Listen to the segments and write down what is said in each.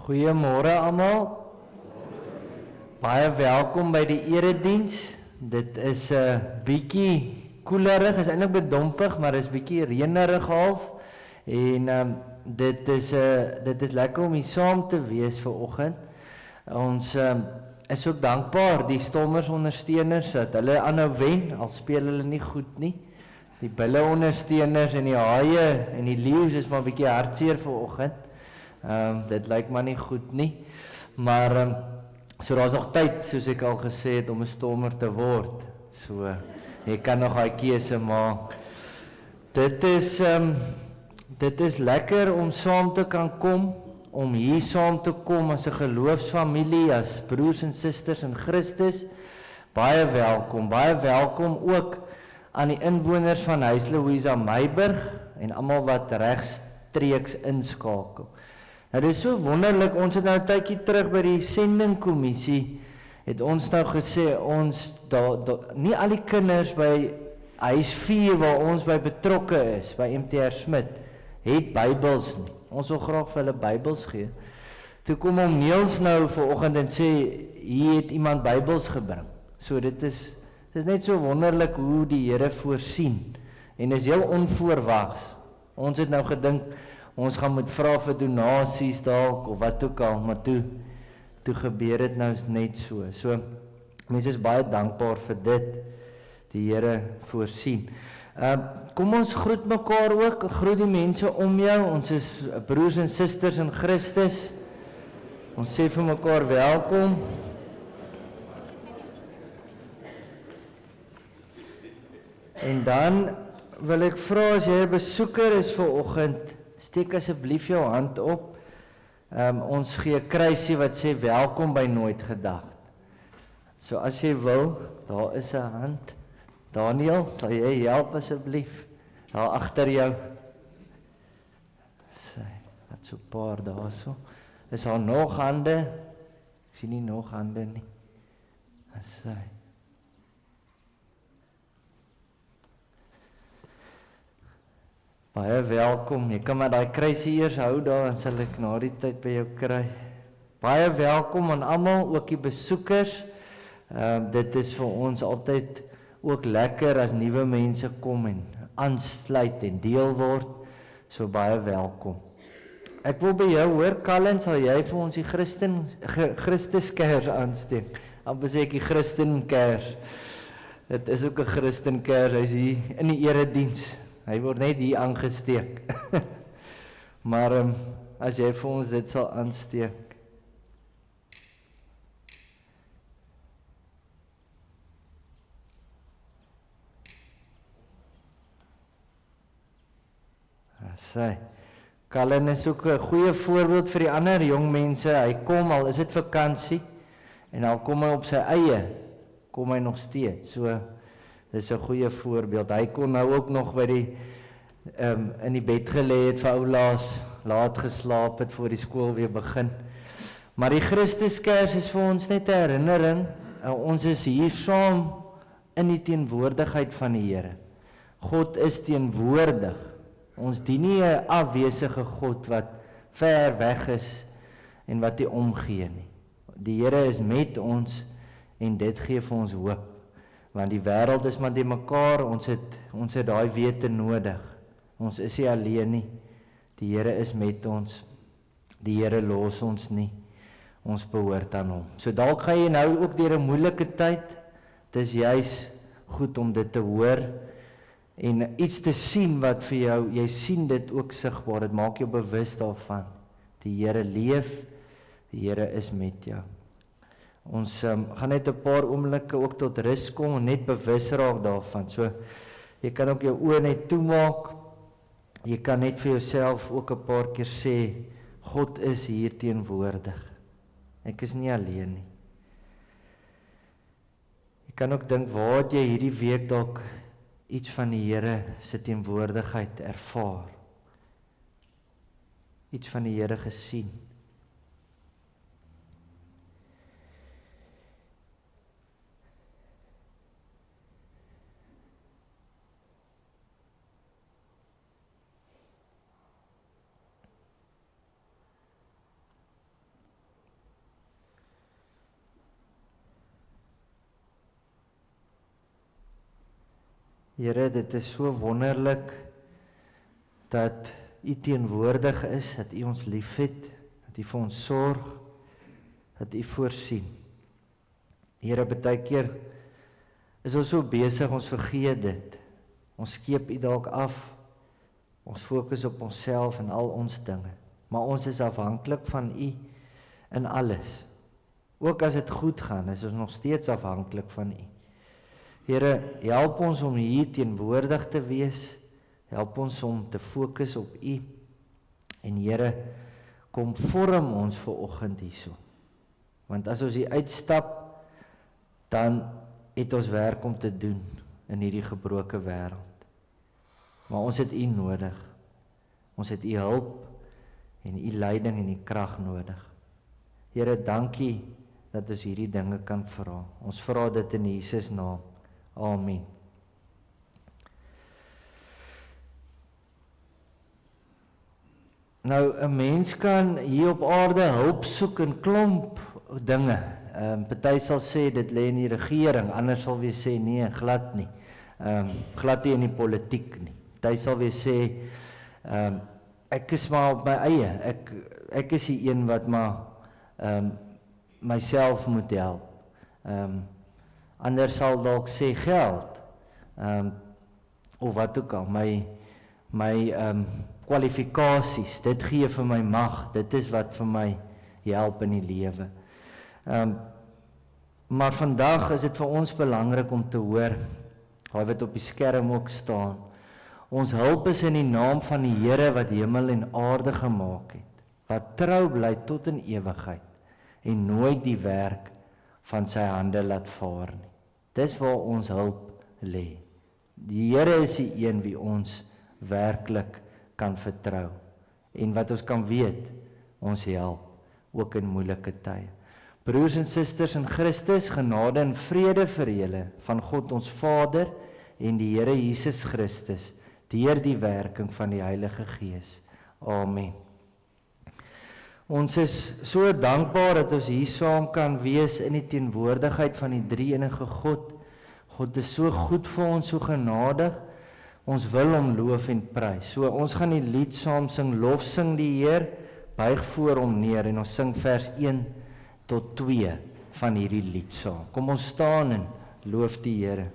Goeiemôre almal. Baie welkom by die erediens. Dit is 'n bietjie koelerig, is eintlik bedompig, maar is bietjie reënerig half. En dit is lekker om hier saam te wees vanoggend. Ons is ook dankbaar die Stormers ondersteuners dat hulle aanhou wen, al speel hulle nie goed nie. Die Bulle ondersteuners en die Haie en die Leeu's is maar bietjie hartseer vanoggend. Dit lyk maar nie goed nie. Maar so daar's nog tyd, soos ek al gesê het, om 'n Stormer te word. So jy kan nog daai keuse maak. Dit is lekker om saam te kan kom, om hier saam te kom as 'n geloofsfamilie, as broers en susters in Christus. Baie welkom ook aan die inwoners van Huis Louisa Meiburg en almal wat regstreeks inskakel. Nou dit is so wonderlik, ons het nou 'n tydjie terug by die sendingkommissie, het ons nou gesê, ons nie al die kinders by Huis 4 waar ons by betrokke is, by MTR Smit, het Bybels nie. Ons wil graag vir hulle Bybels gee. Toe kom om Niels nou vanoggend en sê, hier het iemand Bybels gebring. So dit is net so wonderlik hoe die Here voorsien, en is heel onvoorwags. Ons het nou gedink, ons gaan moet vra vir donasies dalk, of wat ook al, maar toe gebeur dit nou net so. So, mense is baie dankbaar vir dit, die Here voorsien. Kom ons groet mekaar ook, groet die mense om jou, ons is broers en susters in Christus, ons sê vir mekaar welkom. En dan wil ek vra, as jy 'n besoeker is vanoggend, steek asseblief jou hand op. Ons gee 'n kruisie wat sê welkom by Nooit Gedagte. So as jy wil, daar is 'n hand. Daniel, sal jy help asseblief? Daar agter jou. Wat so 'n paar daarso. Is daar nog hande? Ek sien nie nog hande nie. Asai. Baie welkom, jy kan maar daai kruisie eers hou daar, dan sal ek na die tyd by jou kry. Baie welkom aan almal, ook die besoekers. Dit is vir ons altyd ook lekker as nuwe mense kom en aansluit en deel word, so baie welkom. Ek wil by jou hoor, Colin, sal jy vir ons die Christuskers aansteek? Amper sê ek die Christenkers. Dit is ook 'n Christenkers, hy is hier in die erediens. Hy word net hier aangesteek. Maar as jy vir ons dit sal aansteek. Asai. Colin is ook 'n goeie voorbeeld vir die ander jong mense. Hy kom, al is dit vakansie, en al kom hy op sy eie, kom hy nog steeds. So dis 'n goeie voorbeeld. Hy kon nou ook nog by die in die bed gelê het vir oulaas, laat geslaap het voor die skool weer begin. Maar die Christuskers is vir ons net 'n herinnering. Ons is hier saam in die teenwoordigheid van die Here. God is teenwoordig. Ons dien nie 'n afwesige God wat ver weg is en wat nie omgee nie. Die Here is met ons en dit gee vir ons hoop. Want die wêreld is maar die mekaar, ons het daai wete nodig. Ons is nie alleen nie. Die Here is met ons. Die Here los ons nie. Ons behoort aan hom. So dalk gaan jy nou ook deur 'n moeilike tyd. Dis juis goed om dit te hoor en iets te sien wat vir jou, jy sien dit ook sigbaar. Dit maak jou bewus daarvan. Die Here leef. Die Here is met jou. Ons gaan net 'n paar oomblikke ook tot rus kom en net bewus raak daarvan. So, jy kan ook jou oë net toemaak. Jy kan net vir jouself ook 'n paar keer sê, God is hier teenwoordig. Ek is nie alleen nie. Jy kan ook dink, waar het jy hierdie week dalk iets van die Here se teenwoordigheid ervaar? Iets van die Here gesien? Here, dit is so wonderlik dat U teenwoordig is, dat U ons liefhet, dat U vir ons sorg, dat U voorsien. Here, baie keer is ons so besig, ons vergeet dit. Ons skeep U dalk af, ons fokus op onsself en al ons dinge. Maar ons is afhanklik van U in alles. Ook as dit goed gaan, is ons nog steeds afhanklik van U. Here, help ons om hier teenwoordig te wees, help ons om te fokus op U, en Here, kom vorm ons vanoggend hierso. Want as ons hier uitstap, dan het ons werk om te doen in hierdie gebroke wêreld. Maar ons het U nodig. Ons het U hulp en U leiding en U krag nodig. Here, dankie dat ons hierdie dinge kan vra. Ons vra dit in Jesus naam. Amen. Nou, 'n mens kan hier op aarde hulp soek in klomp dinge. Party sal sê dit lê in die regering, ander sal weer sê nee, glad nie. Glad nie in die politiek nie. Party sal weer sê ek is maar op my eie. Ek is die een wat maar myself moet help. Ander sal dalk sê geld. Of wat ook al, my kwalifikasies, dit gee vir my mag, dit is wat vir my help in die lewe. Maar vandag is dit vir ons belangrik om te hoor, wat op die skerm ook staan, ons hulp is in die naam van die Here wat hemel en aarde gemaak het, wat trou bly tot in ewigheid, en nooit die werk van sy hande laat vaar nie. Dis waar ons hulp lê. Die Here is die een wie ons werklik kan vertrou, en wat ons kan weet, ons help, ook in moeilike tye. Broers en susters in Christus, genade en vrede vir julle, van God ons Vader, en die Here Jesus Christus, deur die werking van die Heilige Gees. Amen. Ons is so dankbaar dat ons hier saam kan wees in die teenwoordigheid van die drie-enige God. God is so goed vir ons, so genadig. Ons wil hom loof en prys. So ons gaan die lied saam sing, lof sing die Heer, buig voor hom neer, en ons sing vers 1 tot 2 van hierdie lied saam. Kom ons staan en loof die Here.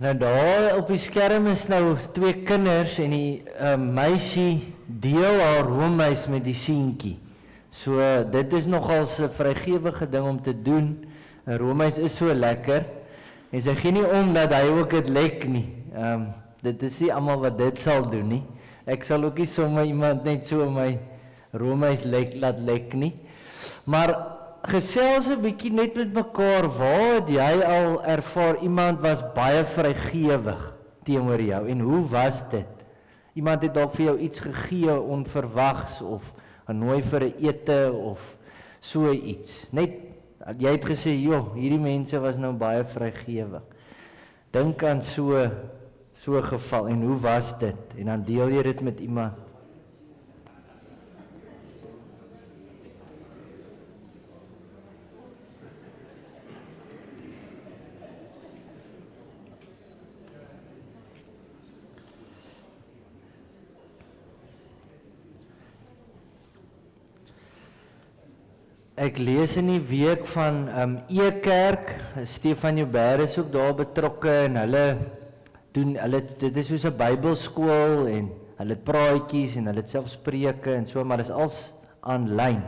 Nou daar op die skerm is nou 2 kinders en die meisie deel haar roomys met die seentjie. So dit is nogals 'n vrygewige ding om te doen. 'n Roomys is so lekker en sy gee nie om dat hy ook dit lek nie. Dit is nie almal wat dit sal doen nie. Ek sal ook nie sommer iemand net so my roomys laat lek nie. Maar gesels 'n bietjie net met mekaar, waar het jy al ervaar iemand was baie vrygewig teenoor jou en hoe was dit? Iemand het dalk vir jou iets gegee onverwags of genooi vir 'n ete of so iets. Net jy het gesê, "Joh, hierdie mense was nou baie vrygewig." Dink aan so 'n geval en hoe was dit? En dan deel jy dit met iemand. ek lees in die week van E-kerk, Stefan Joubert is ook daar betrokke en dit is soos 'n Bybelskool en hulle het praatjies en hulle het selfs preke en so, maar dit is als aanlyn.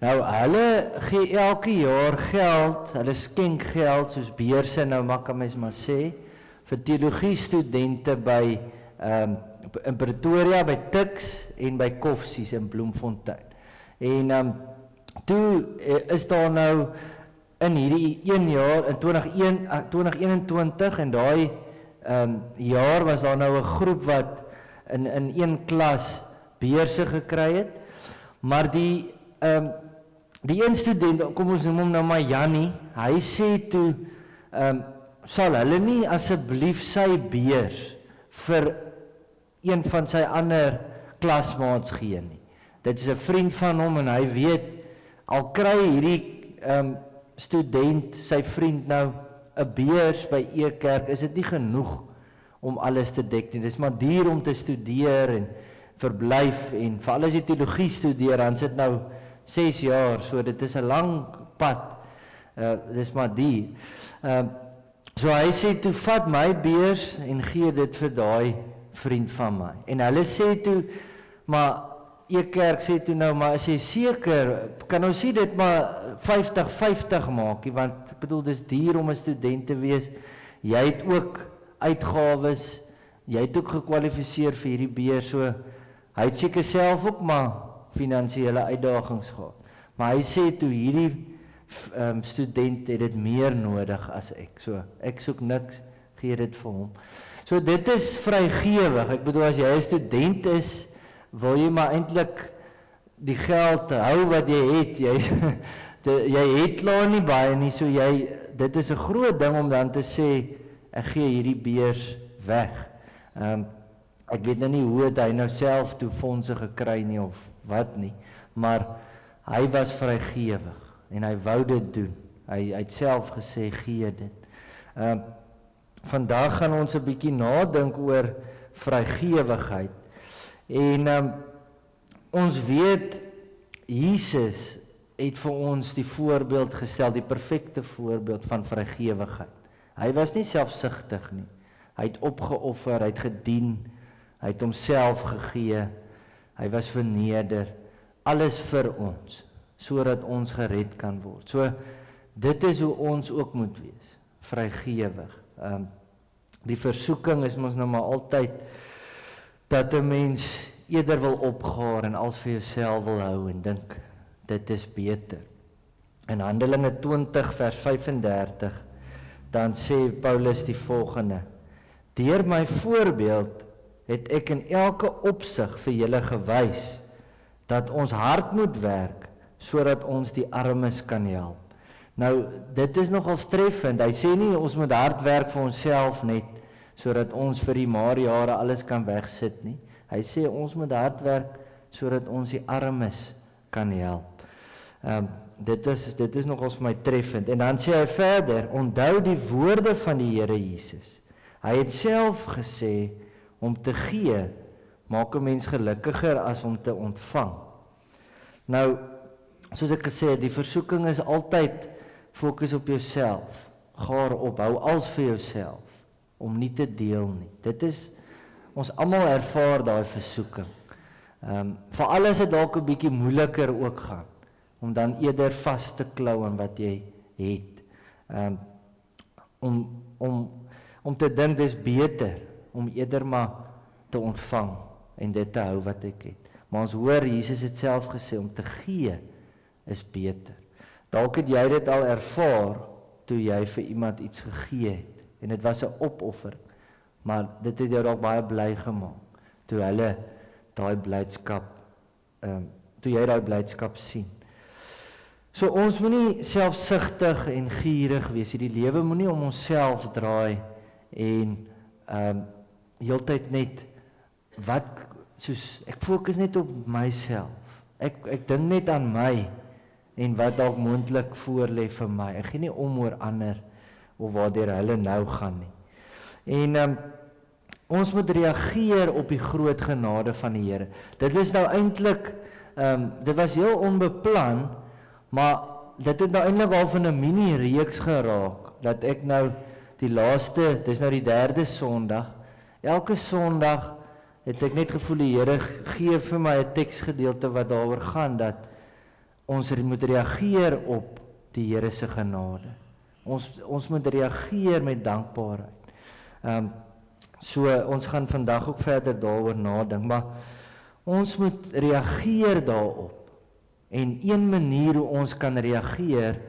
Nou, hulle gee elke jaar geld, hulle skenk geld, soos beurse, nou mag kan mens maar sê, vir teologie studente by in Pretoria, by Tuks en by Koffsies in Bloemfontein. En toe is daar nou in hierdie 1 jaar, in 2021 en daai jaar was daar nou 'n groep wat in een klas beurse gekry het, maar die een student, kom ons noem hom nou maar Jannie, hy sê toe, sal hulle nie asseblief sy beurs vir een van sy ander klasmaats gee nie. Dit is 'n vriend van hom en hy weet, al kry hierdie student, sy vriend nou, 'n beurs by E-kerk, is dit nie genoeg om alles te dek nie. Dit is maar duur om te studeer en verblyf en veral as jy teologie studeer, dan sit nou 6 jaar, so dit is 'n lang pad. Dit is maar duur. So hy sê toe, vat my beurs en gee dit vir daai vriend van my. En hulle sê toe, maar E-kerk sê toe nou, maar as jy seker, kan ons sê dit maar 50-50 maak, want ek bedoel, dis duur om 'n student te wees, jy het ook uitgawes, jy het ook gekwalifiseer vir hierdie beurs, so hy het seker self ook maar finansiële uitdagings gehad. Maar hy sê toe, hierdie student het dit meer nodig as ek, so ek soek niks, gee dit vir hom. So dit is vrygewig, ek bedoel, as jy 'n student is, wil jy maar eintlik die geld hou wat jy het, jy het klaar nie baie nie, so dit is 'n groot ding om dan te sê, ek gee hierdie beurs weg. Ek weet nou nie hoe het hy nou self toe fondse gekry nie, of wat nie, maar hy was vrygewig, en hy wou dit doen, hy het self gesê, gee dit. Vandag gaan ons 'n bietjie nadink oor vrygewigheid, en ons weet, Jesus het vir ons die voorbeeld gestel, die perfekte voorbeeld van vrygewigheid. Hy was nie selfsugtig nie, hy het opgeoffer, hy het gedien, hy het homself gegee, hy was verneder, alles vir ons, sodat ons gered kan word. So, dit is hoe ons ook moet wees, vrygewig. Die versoeking is ons nou maar altyd, dat 'n mens eerder wil opgaar en als vir jouself wil hou en dink, dit is beter. In Handelinge 20 vers 35, dan sê Paulus die volgende, deur my voorbeeld het ek in elke opsig vir julle gewys, dat ons hard moet werk, sodat ons die armes kan help. Nou, dit is nogal treffend, hy sê nie, ons moet hard werk vir onsself net, sodat ons vir die maarjare alles kan wegsit nie. Hy sê, ons moet hard werk, sodat ons die armes kan help. Dit is nogals vir my treffend. En dan sê hy verder, onthou die woorde van die Here Jesus. Hy het self gesê, om te gee, maak 'n mens gelukkiger as om te ontvang. Nou, soos ek gesê het, die versoeking is altyd, fokus op jouself, gaar op, hou als vir jouself, om nie te deel nie. Dit is, ons almal ervaar daai versoeking. Veral as dit dalk 'n bietjie moeiliker ook gaan, om dan eerder vas te klou aan wat jy het. Om te dink dis beter, om eerder maar te ontvang, en dit te hou wat ek het. Maar ons hoor, Jesus het self gesê, om te gee, is beter. Dalk het jy dit al ervaar, toe jy vir iemand iets gegee het, en dit was 'n opoffering, maar dit het jou dalk baie bly gemaak, toe hulle daai blydskap, toe jy daai blydskap sien. So ons moet nie selfsugtig en gierig wees, die lewe moet nie om onsself draai, en heeltyd net, ek fokus net op myself, ek dink net aan my, en wat dalk moontlik voorlê vir my, ek gee nie om oor ander, of waardeur hulle nou gaan nie. En ons moet reageer op die groot genade van die Here. Dit is nou eintlik, dit was heel onbeplan, Maar dit het nou eintlik al van 'n mini-reeks geraak, dat ek nou die laaste, dis nou die 3de Sondag, elke Sondag het ek net gevoel die Here gee vir my 'n teksgedeelte wat daaroor gaan, dat ons moet reageer op die Here se genade. Ons moet reageer met dankbaarheid. So ons gaan vandag ook verder daaroor nadink, maar ons moet reageer daarop. En een manier hoe ons kan reageer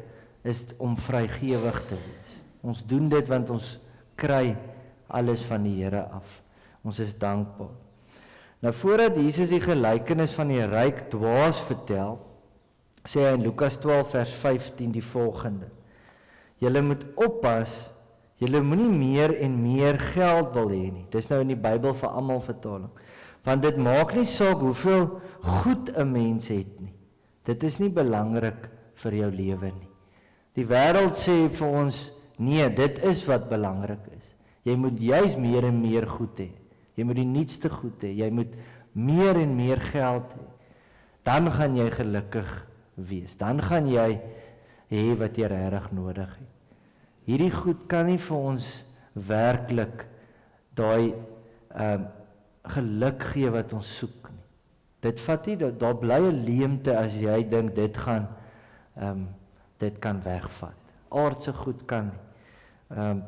is om vrygewig te wees. Ons doen dit want ons kry alles van die Here af. Ons is dankbaar. Nou voordat Jesus die gelykenis van die ryk dwaas vertel, sê hy in Lukas 12 vers 15 die volgende: Julle moet oppas, julle moenie meer en meer geld wil hê nie. Dis nou in die Bybel vir almal vertaling. Want dit maak nie saak hoeveel goed 'n mens het nie. Dit is nie belangrik vir jou lewe nie. Die wêreld sê vir ons, nee, dit is wat belangrik is. Jy moet juis meer en meer goed hê. Jy moet die nuutste goed hê. Jy moet meer en meer geld hê. Dan gaan jy gelukkig wees. Dan gaan jy hê wat jy regtig nodig het. Hierdie goed kan nie vir ons werklik daai geluk gee wat ons soek nie. Dit vat nie, daar bly 'n leemte as jy dink dit gaan dit kan wegvat. Aardse goed kan nie.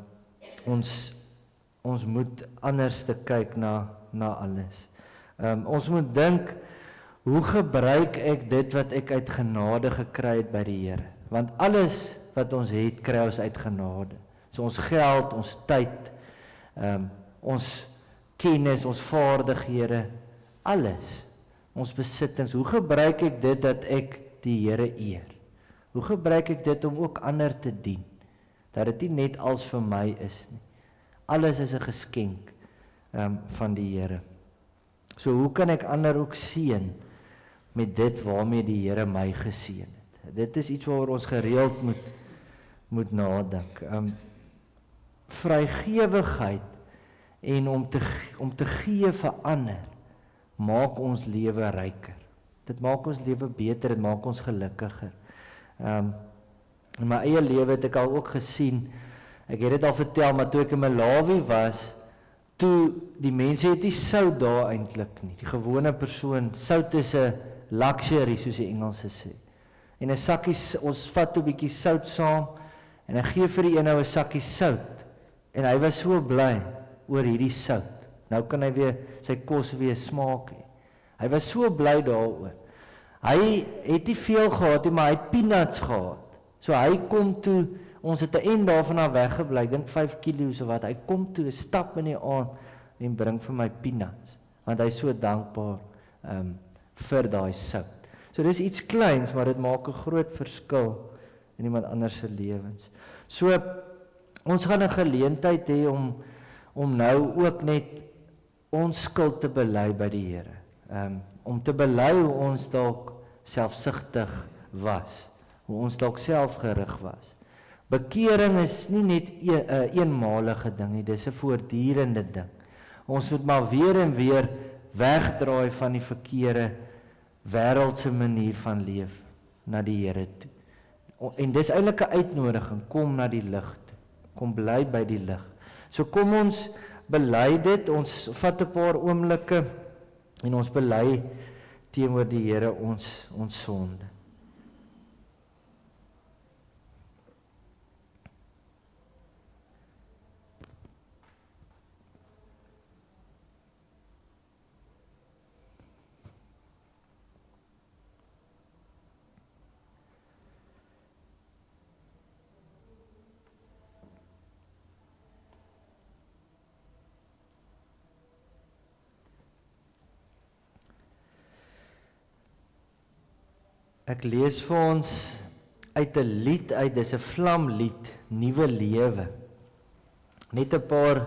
Ons moet anders te kyk na alles. Ons moet dink, hoe gebruik ek dit wat ek uit genade gekry het by die Here? Want alles wat ons het, kry ons uit genade. So ons geld, ons tyd, ons kennis, ons vaardighede, alles. Ons besittings. Hoe gebruik ek dit dat ek die Here eer? Hoe gebruik ek dit om ook ander te dien? Dat dit nie net als vir my is nie. Alles is 'n geskenk van die Here. So hoe kan ek ander ook seën met dit waarmee die Here my geseën het? Dit is iets waaroor ons gereeld moet nadink. Vrygewigheid en om te gee vir ander maak ons lewe ryker. Dit maak ons lewe beter, dit maak ons gelukkiger. In my eie lewe het ek al ook gesien, ek het dit al vertel, maar toe ek in Malawi was, toe die mense het nie sout daar eintlik nie. Die gewone persoon, sout is 'n luxury soos die Engelse sê. En 'n sakkie, ons vat 'n bietjie sout saam en ek gee vir die een ou 'n sakkie sout. En hy was so bly oor hierdie sout. Nou kan hy weer sy kos weer smaak hê. Hy was so bly daaroor. Hy het nie veel gehad nie, maar hy het peanuts gehad. So hy kom toe, ons het 'n end daarvan af weggebly, ek dink 5 kilo of wat. Hy kom toe, stap in die aand en bring vir my peanuts, want hy is so dankbaar vir daai sout. So dis iets kleins, maar dit maak 'n groot verskil in iemand anders se lewens. So ons gaan 'n geleentheid hê om nou ook net ons skuld te bely by die Here. Om te bely hoe ons dalk selfsugtig was, hoe ons dalk selfgerig was. Bekering is nie net 'n eenmalige ding nie, dis 'n voortdurende ding. Ons moet maar weer en weer wegdraai van die verkeerde wêreldse manier van leef na die Here toe. En dis eintlik 'n uitnodiging, kom na die lig toe. Kom bly by die lig. So kom ons bely dit, ons vat 'n paar oomblikke en ons bely teenoor die Here ons sonde. Ek lees vir ons uit 'n lied uit, dis 'n vlamlied, Nuwe Lewe. Net 'n paar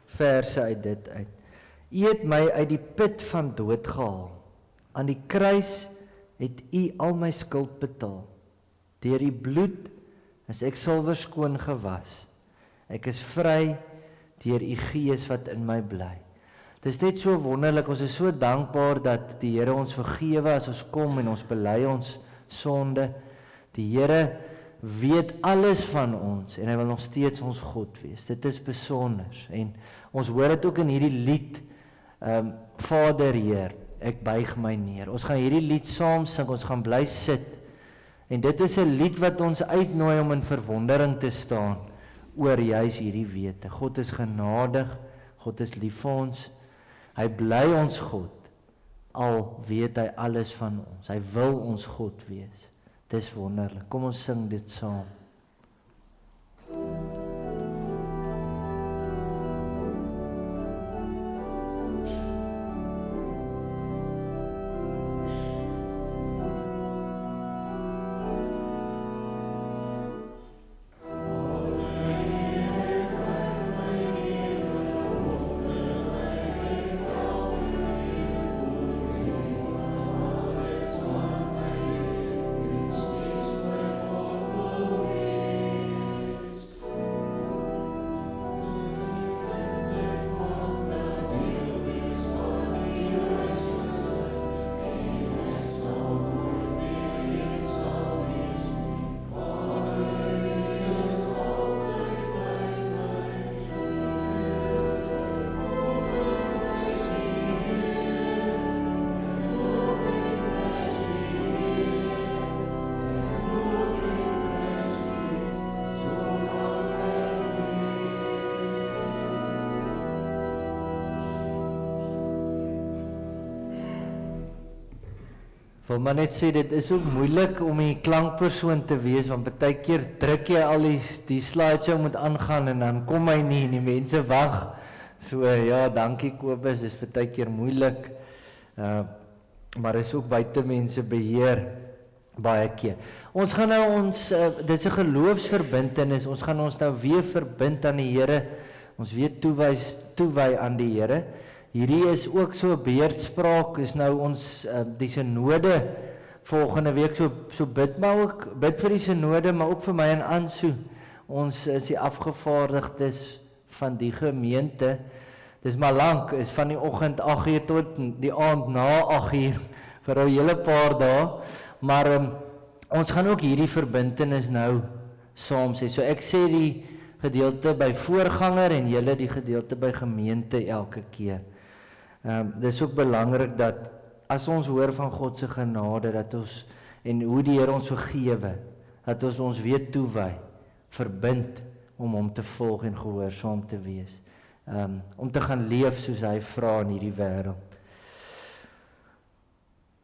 verse uit dit uit. U het my uit die put van dood gehaal. Aan die kruis het u al my skuld betaal. Deur u bloed is ek silwer skoon gewas. Ek is vry deur u Gees wat in my bly. Dit is net so wonderlik, ons is so dankbaar dat die Here ons vergewe as ons kom en ons bely ons sonde, Die Here weet alles van ons en hy wil nog steeds ons God wees. Dit is besonder en ons hoor dit ook in hierdie lied, Vader Heer, ek buig my neer. Ons gaan hierdie lied saam sing, ons gaan bly sit en dit is 'n lied wat ons uitnooi om in verwondering te staan oor juis hierdie wete. God is genadig, God is lief vir ons, hy bly ons God, al weet hy alles van ons, hy wil ons God wees. Dis wonderlik, kom ons sing dit saam. Wil maar net sê, dit is ook moeilik om 'n klankpersoon te wees, want baie keer druk jy al die slideshow moet aangaan en dan kom hy nie en die mense wag. So ja, dankie Kobus, dis baie keer moeilik. Maar is ook buite mense beheer baie keer. Ons gaan nou dit is 'n geloofsverbintenis. Ons gaan ons nou weer verbind aan die Here. Ons weer toewy aan die Here. Hierdie is ook so 'n beurtspraak, is nou ons die synode volgende week, so bid maar ook, bid vir die synode, maar ook vir my en Ansu. Ons is die afgevaardigdes van die gemeente. Dis maar lank, is van die oggend 8:00 tot die aand na 8:00 vir 'n hele paar dae. Maar ons gaan ook hierdie verbintenis nou saam sê. So ek sê die gedeelte by voorganger en julle die gedeelte by gemeente elke keer. Dis ook belangrik dat as ons hoor van God se genade, dat ons en hoe die Here ons vergewe, dat ons weer toewy, verbind om hom te volg en gehoorsaam te wees. Om te gaan leef soos hy vra in hierdie wêreld.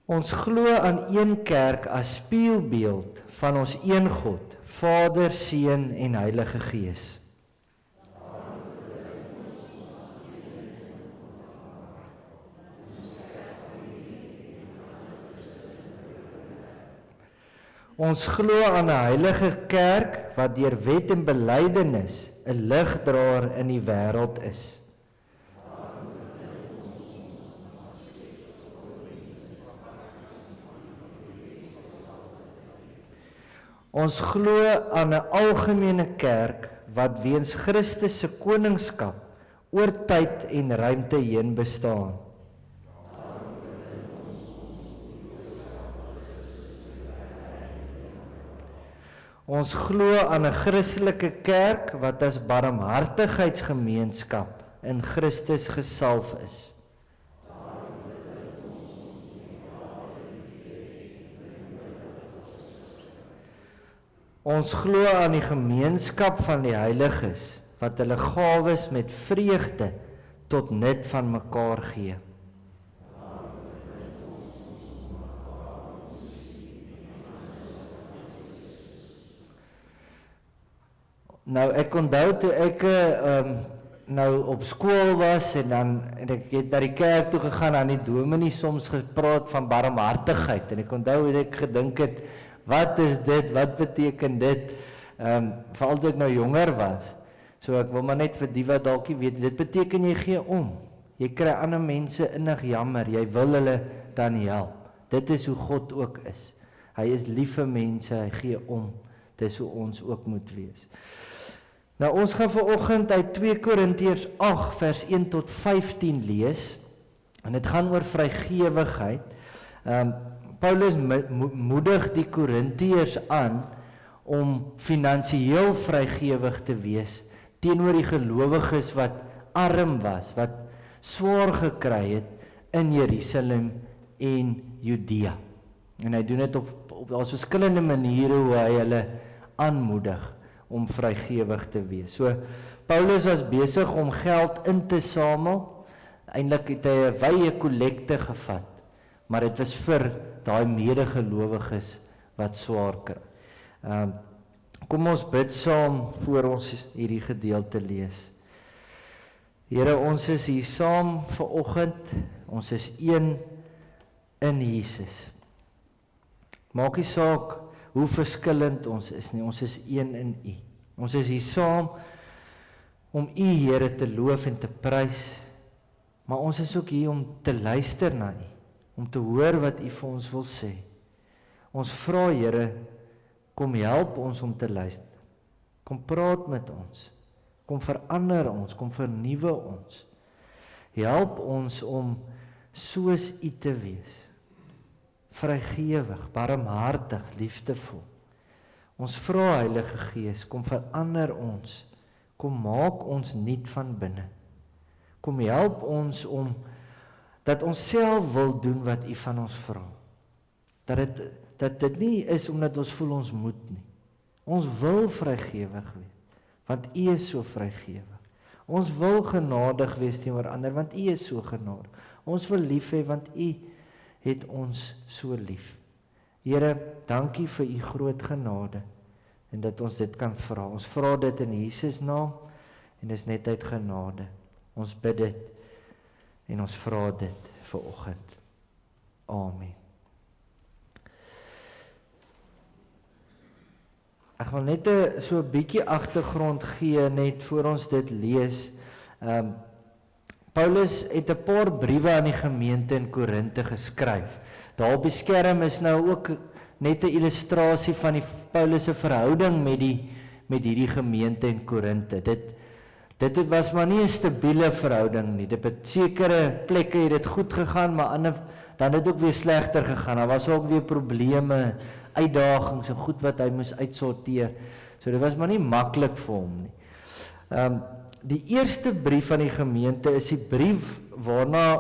Ons glo aan een kerk as spieelbeeld van ons een God, Vader, Seun en Heilige Gees. Ons glo aan 'n heilige kerk wat deur wet en belydenis 'n ligdraer in die wêreld is. Ons glo aan 'n algemene kerk wat weens Christus se koningskap oor tyd en ruimte heen bestaan. Ons glo aan 'n Christelike kerk wat as barmhartigheidsgemeenskap in Christus gesalf is. Ons glo aan die gemeenskap van die heiliges wat hulle gawes met vreugde tot nut van mekaar gee. Nou ek onthou toe ek nou op skool was en ek het na die kerk toe gegaan en die dominee soms gepraat van barmhartigheid en ek onthou hoe ek gedink het, wat is dit, wat beteken dit, veral toe ek nou jonger was, so ek wil maar net vir die wat dalk nie weet, dit beteken jy gee om, jy kry ander mense innig jammer, jy wil hulle dan help, dit is hoe God ook is, hy is lief vir mense, hy gee om, dit is hoe ons ook moet wees. Nou ons gaan vanoggend uit 2 Korintiërs 8 vers 1 tot 15 lees en dit gaan oor vrygewigheid. Paulus moedig die Korintiërs aan om finansiëel vrygewig te wees teenoor die gelowiges wat arm was, wat swaar gekry het in Jerusalem en Judea. En hy doen dit op verskillende maniere hoe hy hulle aanmoedig om vrygewig te wees. So Paulus was besig om geld in te samel. Eintlik het hy 'n wye kollekte gevat, maar dit was vir daai medegelowiges wat swaar kry. Kom ons bid saam voor ons hierdie gedeelte lees. Here, ons is hier saam vanoggend. Ons is een in Jesus. Maak nie saak hoe verskillend ons is nie, ons is een in U. Ons is hier saam om U, Here, te loof en te prys, maar ons is ook hier om te luister na U, om te hoor wat U vir ons wil sê. Ons vra, Here, kom help ons om te luister. Kom praat met ons. Kom verander ons, kom vernuwe ons. Help ons om soos U te wees. Vrygewig, barmhartig, liefdevol. Ons vra, Heilige Gees, kom verander ons. Kom maak ons nuut van binne. Kom help ons om dat ons self wil doen wat U van ons vra. Dat dit nie is omdat ons voel ons moet nie. Ons wil vrygewig wees, want U is so vrygewig. Ons wil genadig wees teenoor ander, want U is so genadig. Ons wil lief hê, want U het ons so lief. Here, dankie vir U groot genade, en dat ons dit kan vra. Ons vra dit in Jesus naam, en dis net uit genade. Ons bid dit, en ons vra dit vir oggend. Amen. Ek wil net so 'n bietjie agtergrond gee, net voor ons dit lees. Paulus het 'n paar briewe aan die gemeente in Korinthe geskryf. Daar op die skerm is nou ook net 'n illustrasie van die Paulus se verhouding met hierdie gemeente in Korinthe. Dit was maar nie 'n stabiele verhouding nie. Dit het sekere plekke het dit goed gegaan, maar dan het dit ook weer slegter gegaan. Daar was ook weer probleme, uitdagings en goed wat hy moes uitsorteer. So dit was maar nie maklik vir hom nie. Die eerste brief van die gemeente is die brief waarna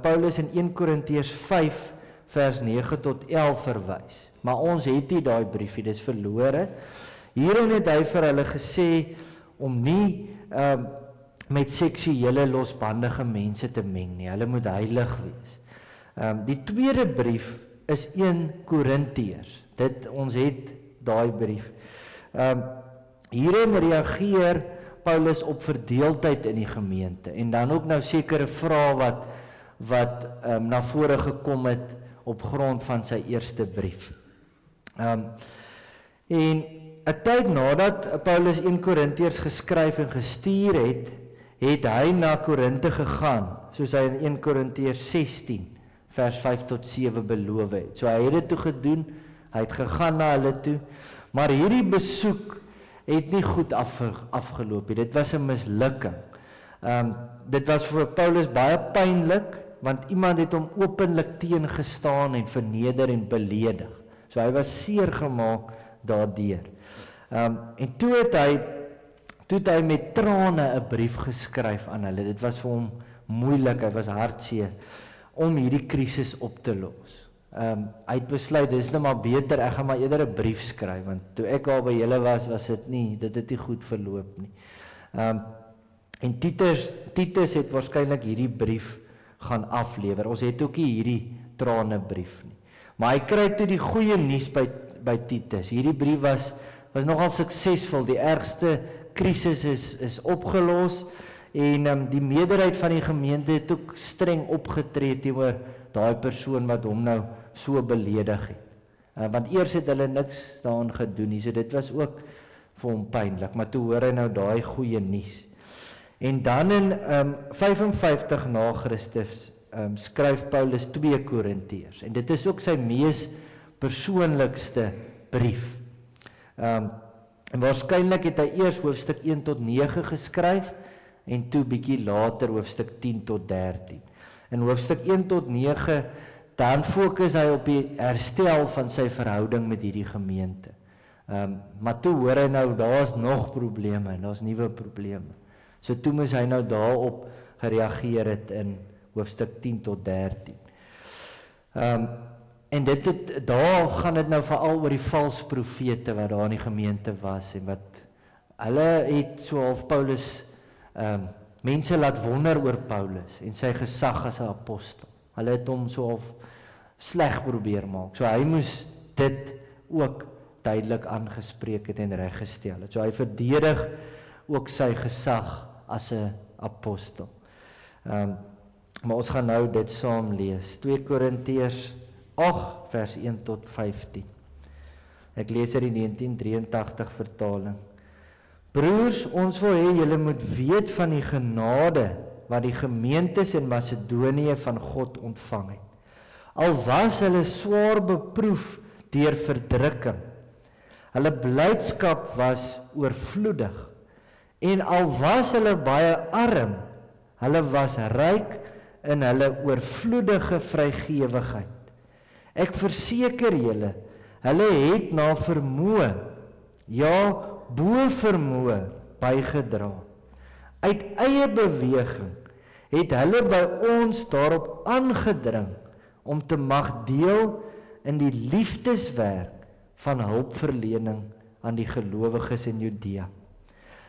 Paulus in 1 Korintiërs 5 vers 9 tot 11 verwys. Maar ons het nie daai briefie, dit is verlore. Hierin het hy vir hulle gesê om nie met seksuele losbandige mense te meng nie. Hulle moet heilig wees. Die tweede brief is 1 Korintiërs. Ons het daai brief. Hierin reageer Paulus op verdeeldheid in die gemeente en dan ook nou sekere vrae wat na vore gekom het op grond van sy eerste brief. En 'n tyd nadat Paulus 1 Korintiërs geskryf en gestuur het hy na Korinthe gegaan, soos hy in 1 Korintiërs 16 vers 5 tot 7 beloof het. So hy het dit toe gedoen, hy het gegaan na hulle toe, maar hierdie besoek het nie goed afgeloop nie. Dit was 'n mislukking. Dit was vir Paulus baie pynlik, want iemand het hom openlik teengestaan en verneder en beledig. So hy was seer gemaak daardeur. En toe het hy met trane 'n brief geskryf aan hulle. Dit was vir hom moeilik, hy was hartseer om hierdie krisis op te los. Hy het besluit, dit is nou maar beter, ek gaan maar eerder 'n brief skryf, want toe ek al by julle was dit het nie goed verloop nie. En Titus het waarskynlik hierdie brief gaan aflewer. Ons het ook nie hierdie tranebrief nie. Maar hy kry toe die goeie nuus by Titus. Hierdie brief was nogal suksesvol. Die ergste krisis is opgelos en die meerderheid van die gemeente het ook streng opgetree teenoor daai persoon wat hom nou so beledig het. Want eers het hulle niks daaraan gedoen nie, so dit was ook vir hom pynlik, maar toe hoor hy nou daai goeie nuus. En dan in 55 na Christus skryf Paulus 2 Korintiërs, en dit is ook sy mees persoonlikste brief. En waarskynlik het hy eers hoofstuk 1 tot 9 geskryf, en toe bietjie later hoofstuk 10 tot 13. In hoofstuk 1 tot 9 dan fokus hy op die herstel van sy verhouding met hierdie gemeente. Maar toe hoor hy nou, daar's nog probleme, en daar's nuwe probleme. So toe moes hy nou daarop gereageer het in hoofstuk 10 tot 13. En daar gaan dit nou veral oor die valse profete wat daar in die gemeente was, en wat hulle het so half Paulus, mense laat wonder oor Paulus, en sy gesag as 'n apostel. Hulle het hom so half sleg probeer maak, so hy moes dit ook duidelik aangespreek het en reggestel het. So hy verdedig ook sy gesag as 'n apostel. Maar ons gaan nou dit saam lees. 2 Korintiërs 8 vers 1 tot 15. Ek lees uit die 1983 vertaling. Broers, ons wil hê julle moet weet van die genade wat die gemeentes in Macedonië van God ontvang het. Al was hulle swaar beproef deur verdrukking. Hulle blydskap was oorvloedig. En al was hulle baie arm, hulle was ryk in hulle oorvloedige vrygewigheid. Ek verseker julle, hulle het na vermoë, ja, bo vermoë bygedra. Uit eie beweging het hulle by ons daarop aangedring om te mag deel in die liefdeswerk van hulpverlening aan die gelowiges in Judea.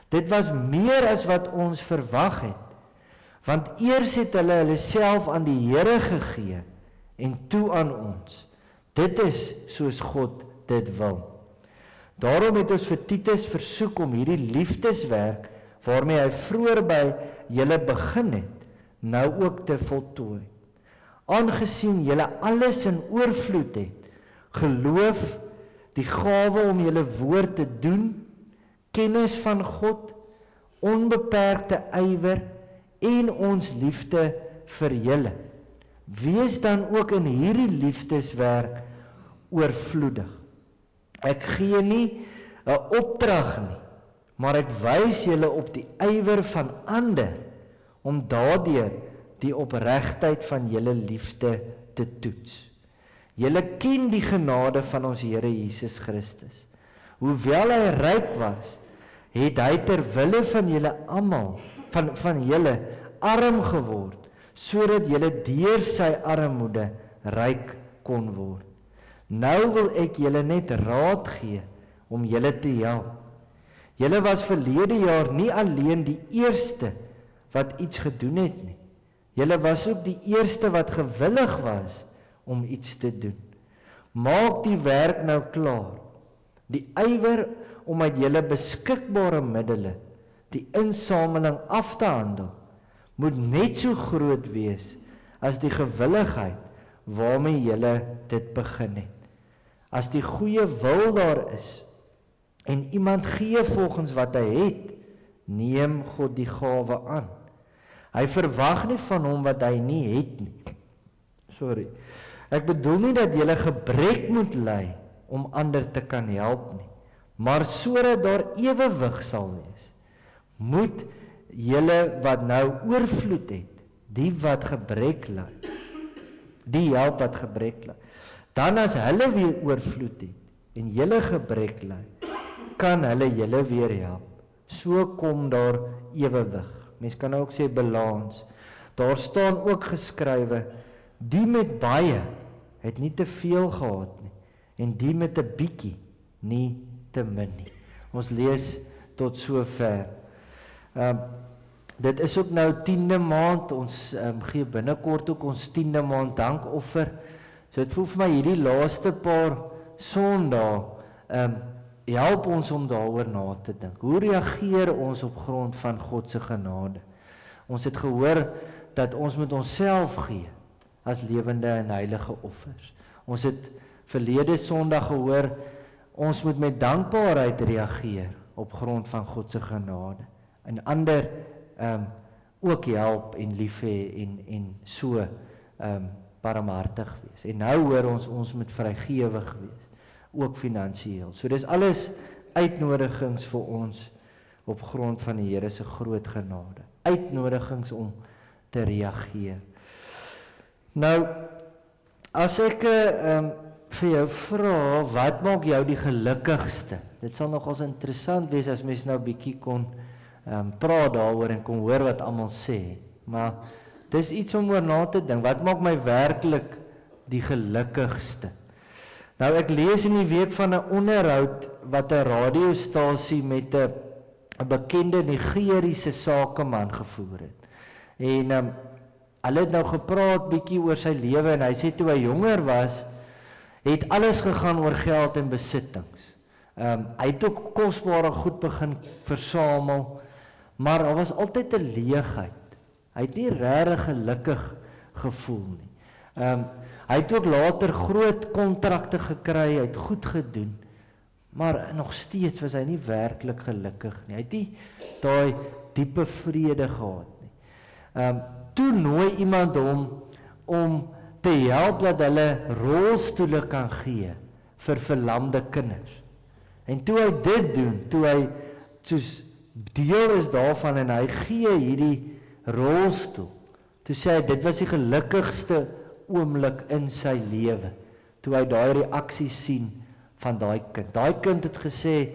Dit was meer as wat ons verwag het, want eers het hulle self aan die Here gegee en toe aan ons. Dit is soos God dit wil. Daarom het ons vir Titus versoek om hierdie liefdeswerk waarmee hy vroeër by julle begin het, nou ook te voltooi. Aangesien julle alles in oorvloed het, geloof, die gawe om julle woord te doen, kennis van God, onbeperkte ywer en ons liefde vir julle. Wees dan ook in hierdie liefdeswerk oorvloedig. Ek gee nie 'n opdrag nie, maar ek wys julle op die ywer van ander om daardeur die opregtheid van julle liefde te toets. Julle ken die genade van ons Here Jesus Christus. Hoewel hy ryk was, het hy ter wille van julle almal, van julle arm geword, sodat julle deur sy armoede ryk kon word. Nou wil ek julle net raad gee om julle te help. Julle was verlede jaar nie alleen die eerste wat iets gedoen het nie. Julle was ook die eerste wat gewillig was om iets te doen. Maak die werk nou klaar. Die ywer om uit julle beskikbare middele die insameling af te handel, moet net so groot wees as die gewilligheid waarmee julle dit begin het. As die goeie wil daar is en iemand gee volgens wat hy het, neem God die gawe aan. Hy verwag nie van hom wat hy nie het nie. Ek bedoel nie dat julle gebrek moet ly om ander te kan help nie, maar sodat daar ewewig sal wees, moet julle wat nou oorvloed het, die wat gebrek ly, die help wat gebrek ly. Dan as hulle weer oorvloed het en julle gebrek ly, kan hulle julle weer help. So kom daar ewewig. Mens kan ook sê balans. Daar staan ook geskrywe, die met baie het nie te veel gehad nie, en die met 'n bietjie nie te min nie. Ons lees tot sover. Dit is ook nou 10de maand, ons gee binnekort ook ons 10de maand dankoffer. So dit voel vir my hierdie laaste paar Sondae help ons om daaroor na te dink. Hoe reageer ons op grond van God se genade? Ons het gehoor dat ons moet onsself gee as lewende en heilige offers. Ons het verlede Sondag gehoor, ons moet met dankbaarheid reageer op grond van God se genade. En ander ook help en lief hê en so barmhartig wees. En nou hoor ons moet vrygewig wees, ook finansiëel. So dis alles uitnodigings vir ons op grond van die Here se groot genade. Uitnodigings om te reageer. Nou, As ek vir jou vra, wat maak jou die gelukkigste? Dit sal nogals interessant wees as mens nou 'n bietjie kon praat daaroor en kon hoor wat almal sê. Maar dis iets om oor na te dink. Wat maak my werklik die gelukkigste? Nou ek lees in die week van 'n onderhoud wat 'n radiostasie met 'n bekende Nigeriese sakeman gevoer het. En hulle het nou gepraat bietjie oor sy lewe en hy sê toe hy jonger was, het alles gegaan oor geld en besittings. Hy het ook kosbare goed begin versamel, maar daar was altyd 'n leegheid. Hy het nie regtig gelukkig gevoel nie. Hy het ook later groot kontrakte gekry, hy het goed gedoen, maar nog steeds was hy nie werklik gelukkig nie. Hy het nie daai diepe vrede gehad nie. Toe nooi iemand hom om te help dat hulle rolstoele kan gee vir verlamde kinders. En toe hy dit doen, toe hy soos deel is daarvan en hy gee hierdie rolstoel, toe sê hy, dit was die gelukkigste oomblik in sy lewe, toe hy daai reaksie sien van daai kind. Daai kind het gesê,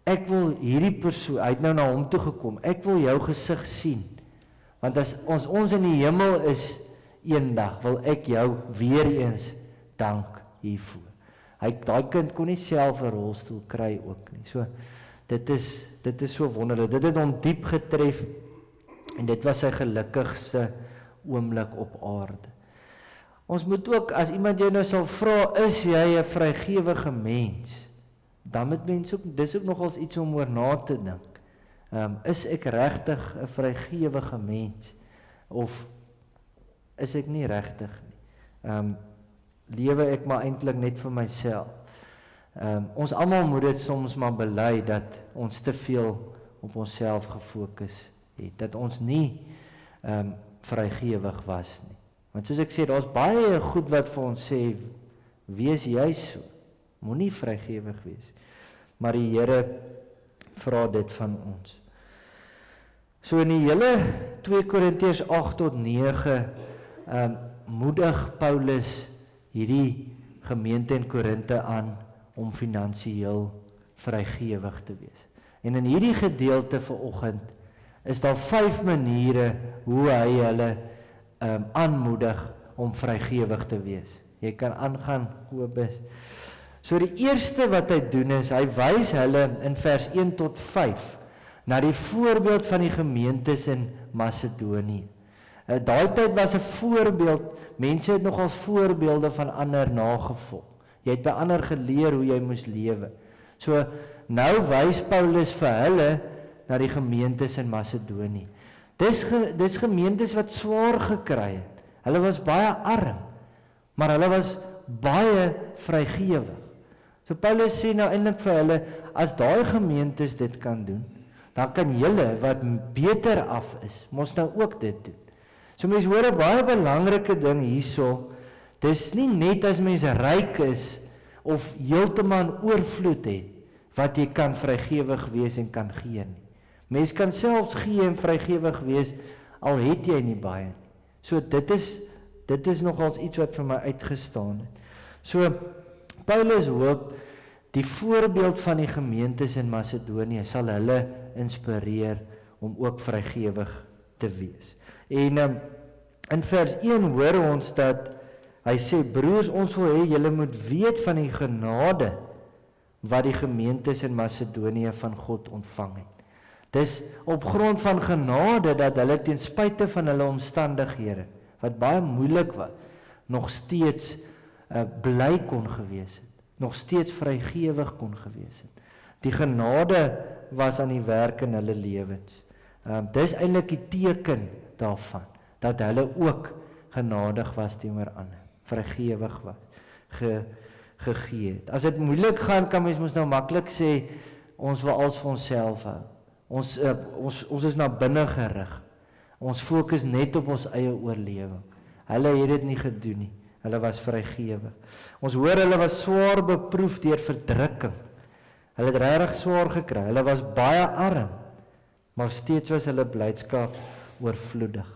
ek wil hierdie persoon, hy het nou na hom toe gekom, ek wil jou gesig sien, want as ons in die hemel is eendag, wil ek jou weer eens dank hiervoor. Daai kind kon nie self 'n rolstoel kry ook nie. So dit is so wonderlik. Dit het hom diep getref en dit was sy gelukkigste oomblik op aarde. Ons moet ook, as iemand jou nou sal vra, is jy 'n vrygewige mens? Dan moet mens ook, dis ook nogals iets om oor na te dink. Is ek regtig 'n vrygewige mens? Of is ek nie regtig nie? Lewe ek maar eintlik net vir myself? Ons almal moet dit soms maar bely dat ons te veel op onsself gefokus het, dat ons nie vrygewig was nie. Want soos ek sê, daar's baie goed wat vir ons sê, wees jy so, moenie vrygewig wees. Maar die Here vra dit van ons. So in die hele 2 Korintiërs 8 tot 9 moedig Paulus hierdie gemeente in Korinte aan om finansiëel vrygewig te wees. En in hierdie gedeelte vanoggend is daar 5 maniere hoe hy hulle aanmoedig om vrygewig te wees. Jy kan aangaan, Kobus. So die eerste wat hy doen is, hy wys hulle in vers 1 tot 5 na die voorbeeld van die gemeentes in Macedonië. Daai tyd was 'n voorbeeld, mense het nog als voorbeelde van ander nagevolg. Jy het by ander geleer hoe jy moes lewe. So nou wys Paulus vir hulle na die gemeentes in Macedonië. Dis gemeentes wat swaar gekry het. Hulle was baie arm, maar hulle was baie vrygewig. So Paulus sê nou eintlik vir hulle, as daai gemeentes dit kan doen, dan kan julle wat beter af is, mos nou ook dit doen. So mens hoor 'n baie belangrike ding hierso, dis nie net as mens ryk is of heeltemal oorvloed het, wat jy kan vrygewig wees en kan gee nie. Mens kan selfs gee en vrygewig wees, al het jy nie baie nie. So dit is nogals iets wat vir my uitgestaan het. So Paulus hoop, die voorbeeld van die gemeentes in Macedonië sal hulle inspireer om ook vrygewig te wees. En in vers 1 hoor ons dat hy sê, broers, ons wil hê julle moet weet van die genade wat die gemeentes in Macedonië van God ontvang het. Dis op grond van genade dat hulle ten spyte van hulle omstandighede, wat baie moeilik was, nog steeds bly kon gewees het, nog steeds vrygewig kon gewees het. Die genade was aan die werk in hulle lewens. Dis eintlik die teken daarvan, dat hulle ook genadig was teenoor ander, vrygewig was, gegee het. As dit moeilik gaan, kan mens mos nou maklik sê, ons wil alles vir onsself hou. Ons is na binne gerig. Ons fokus net op ons eie oorlewing. Hulle het dit nie gedoen nie. Hulle was vrygewig. Ons hoor hulle was swaar beproef deur verdrukking. Hulle het regtig swaar gekry. Hulle was baie arm, maar steeds was hulle blydskap oorvloedig.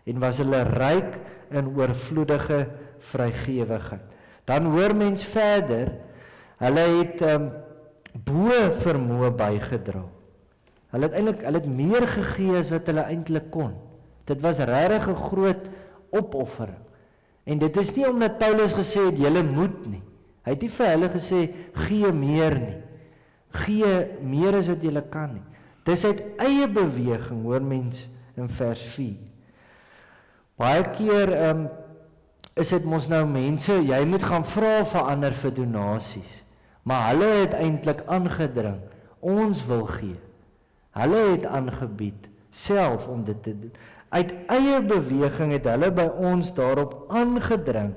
En was hulle ryk in oorvloedige vrygewigheid. Dan hoor mens verder, hulle het bo vermoë bygedra. Hulle het meer gegee as wat hulle eintlik kon. Dit was regtig 'n groot opoffering. En dit is nie omdat Paulus gesê het, julle moet nie. Hy het nie vir hulle gesê, gee meer nie. Gee meer as wat julle kan nie. Dis uit eie beweging, hoor mens in vers 4. Baie keer is dit mos nou mense, jy moet gaan vra vir ander vir donasies. Maar hulle het eintlik aangedring, ons wil gee. Hulle het aangebied, self om dit te doen. Uit eie beweging het hulle by ons daarop aangedring,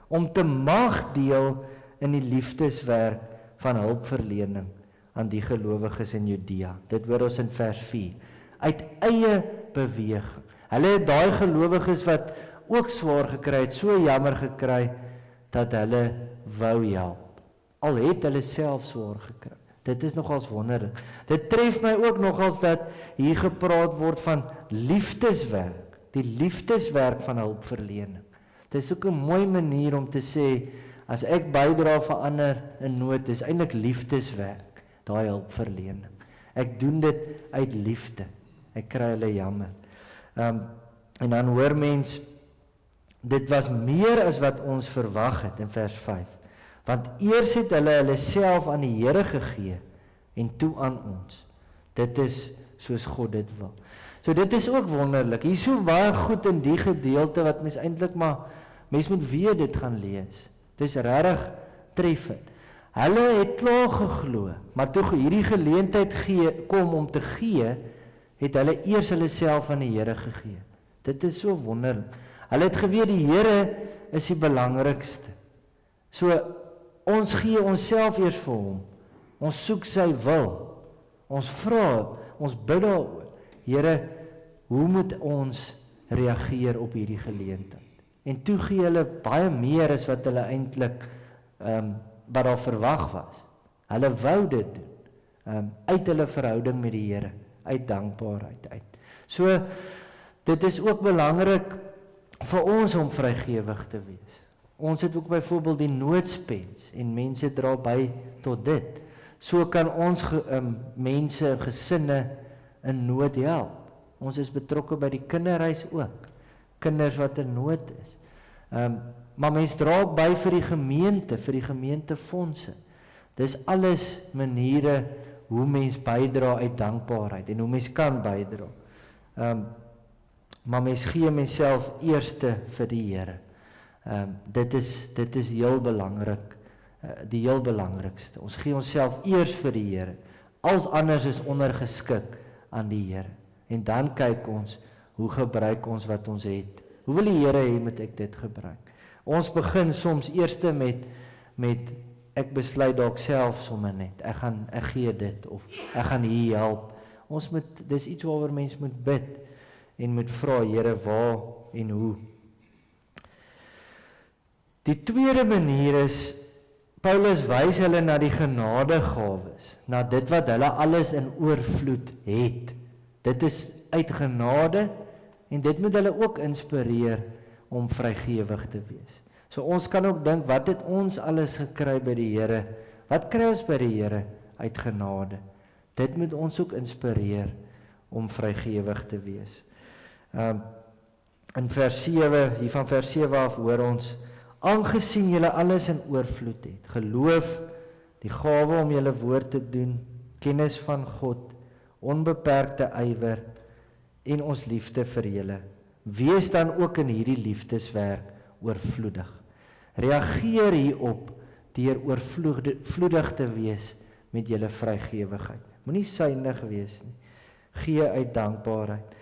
om te mag deel in die liefdeswerk van hulpverlening aan die gelowiges in Judea. Dit hoor ons in vers 4. Uit eie beweging. Hulle het daai gelowiges wat ook swaar gekry het, so jammer gekry, dat hulle wou help. Al het hulle self swaar gekry. Dit is nogals wonderlik. Dit tref my ook nogals dat hier gepraat word van liefdeswerk, die liefdeswerk van hulpverlening. Dit is ook 'n mooi manier om te sê, as ek bydra vir ander in nood, is eintlik liefdeswerk, daai hulpverlening. Ek doen dit uit liefde. Ek kry hulle jammer. En dan hoor mens, dit was meer as wat ons verwag het in vers 5. Want eers het hulle self aan die Here gegee en toe aan ons. Dit is soos God dit wil. So dit is ook wonderlik. Hier is so baie goed in die gedeelte wat mens eintlik mens moet weer dit gaan lees. Dit is regtig treffend. Hulle het klaar geglo, maar toe hierdie geleentheid kom om te gee, het hulle eers hulle self aan die Here gegee. Dit is so wonderlik. Hulle het geweet die Here is die belangrikste. So ons gee onsself eers vir hom. Ons soek sy wil. Ons vra, ons bid daaroor. Here, hoe moet ons reageer op hierdie geleentheid? En toe gee hulle baie meer as wat hulle eintlik wat daar verwag was. Hulle wou dit doen. Uit hulle verhouding met die Here, uit dankbaarheid uit. So dit is ook belangrik vir ons om vrygewig te wees. Ons het ook byvoorbeeld die noodspens en mense dra by tot dit. So kan ons mense, gesinne in nood help. Ons is betrokke by die kinderhuis ook. Kinders wat in nood is. Maar mens dra ook by vir die gemeentefondse. Dis alles maniere hoe mens bydra uit dankbaarheid en hoe mens kan bydra. Maar mens gee menself eerste vir die Here. Dit is heel belangrik, die heel belangrikste. Ons gee onsself eers vir die Here. Als anders is ondergeskik aan die Here. En dan kyk ons, hoe gebruik ons wat ons het? Hoe wil die Here hê moet ek dit gebruik? Ons begin soms eerste met ek besluit dalk self sommer net. Ek gee dit of ek gaan hier help. Dis iets waaroor mens moet bid en moet vra, Here, waar en hoe. Die tweede manier is, Paulus wys hulle na die genadegawes, na dit wat hulle alles in oorvloed het. Dit is uit genade en dit moet hulle ook inspireer om vrygewig te wees. So ons kan ook dink, wat het ons alles gekry by die Here? Wat kry ons by die Here uit genade? Dit moet ons ook inspireer om vrygewig te wees. In vers 7, hier van vers 7 af hoor ons, aangesien julle alles in oorvloed het, geloof, die gawe om julle woord te doen, kennis van God, onbeperkte ywer en ons liefde vir julle, wees dan ook in hierdie liefdeswerk oorvloedig. Reageer hierop deur oorvloedig te wees met julle vrygewigheid. Moenie suinig wees nie. Gee uit dankbaarheid.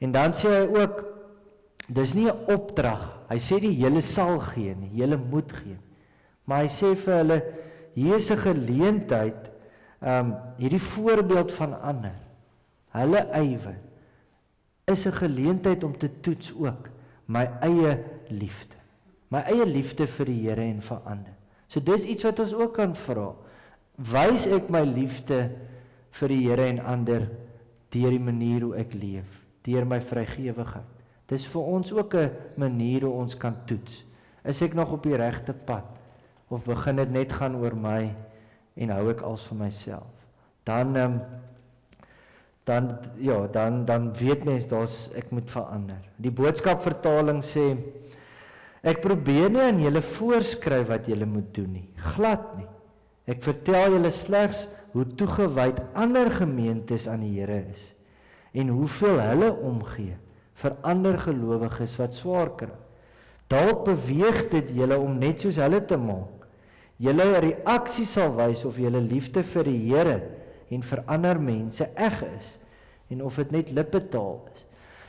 En dan sê hy ook, dis nie 'n opdrag. Hy sê nie julle sal gee nie, julle moet gee. Maar hy sê vir hulle, hier is 'n geleentheid, hierdie voorbeeld van ander, hulle ywer, is 'n geleentheid om te toets ook my eie liefde. My eie liefde vir die Here en vir ander. So dis iets wat ons ook kan vra. Wys ek my liefde vir die Here en ander deur die manier hoe ek leef, deur my vrygewigheid. Dis vir ons ook 'n manier hoe ons kan toets. Is ek nog op die regte pad? Of begin dit net gaan oor my en hou ek als vir myself? Dan weet mens, ek moet verander. Die boodskapvertaling sê, ek probeer nie aan julle voorskryf wat julle moet doen nie, glad nie. Ek vertel julle slegs hoe toegewyd ander gemeentes aan die Here is en hoeveel hulle omgee vir ander gelowiges wat swaar kry. Dalk beweeg dit julle om net soos hulle te maak. Julle reaksie sal wys of julle liefde vir die Here en vir ander mense eg is en of dit net lippetaal is.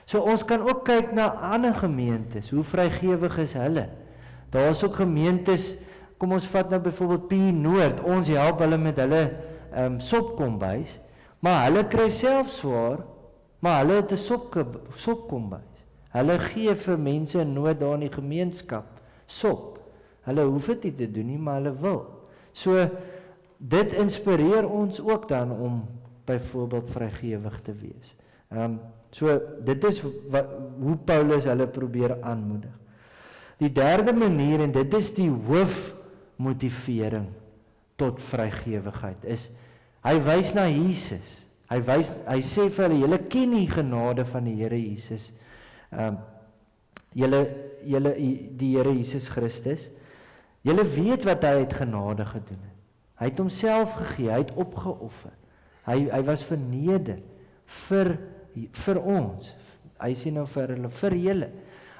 So ons kan ook kyk na ander gemeentes, hoe vrygewig is hulle? Daar is ook gemeentes, kom ons vat nou byvoorbeeld P Noord, ons help hulle met hulle sopkombuis, maar hulle kry self swaar, maar hulle het 'n sopkombuis. Hulle gee vir mense in nood daar in die gemeenskap sop. Hulle hoef dit nie te doen nie, maar hulle wil. So dit inspireer ons ook dan om byvoorbeeld vrygewig te wees. So dit is hoe Paulus hulle probeer aanmoedig. Die derde manier, en dit is die hoofmotivering tot vrygewigheid, is hy wys na Jesus. Hy sê vir hulle, julle ken die genade van die Here Jesus. Julle die Here Jesus Christus. Julle weet wat hy het genade gedoen het. Hy het homself gegee, hy het opgeoffer. Hy was verneder vir ons. Hy sê nou vir julle.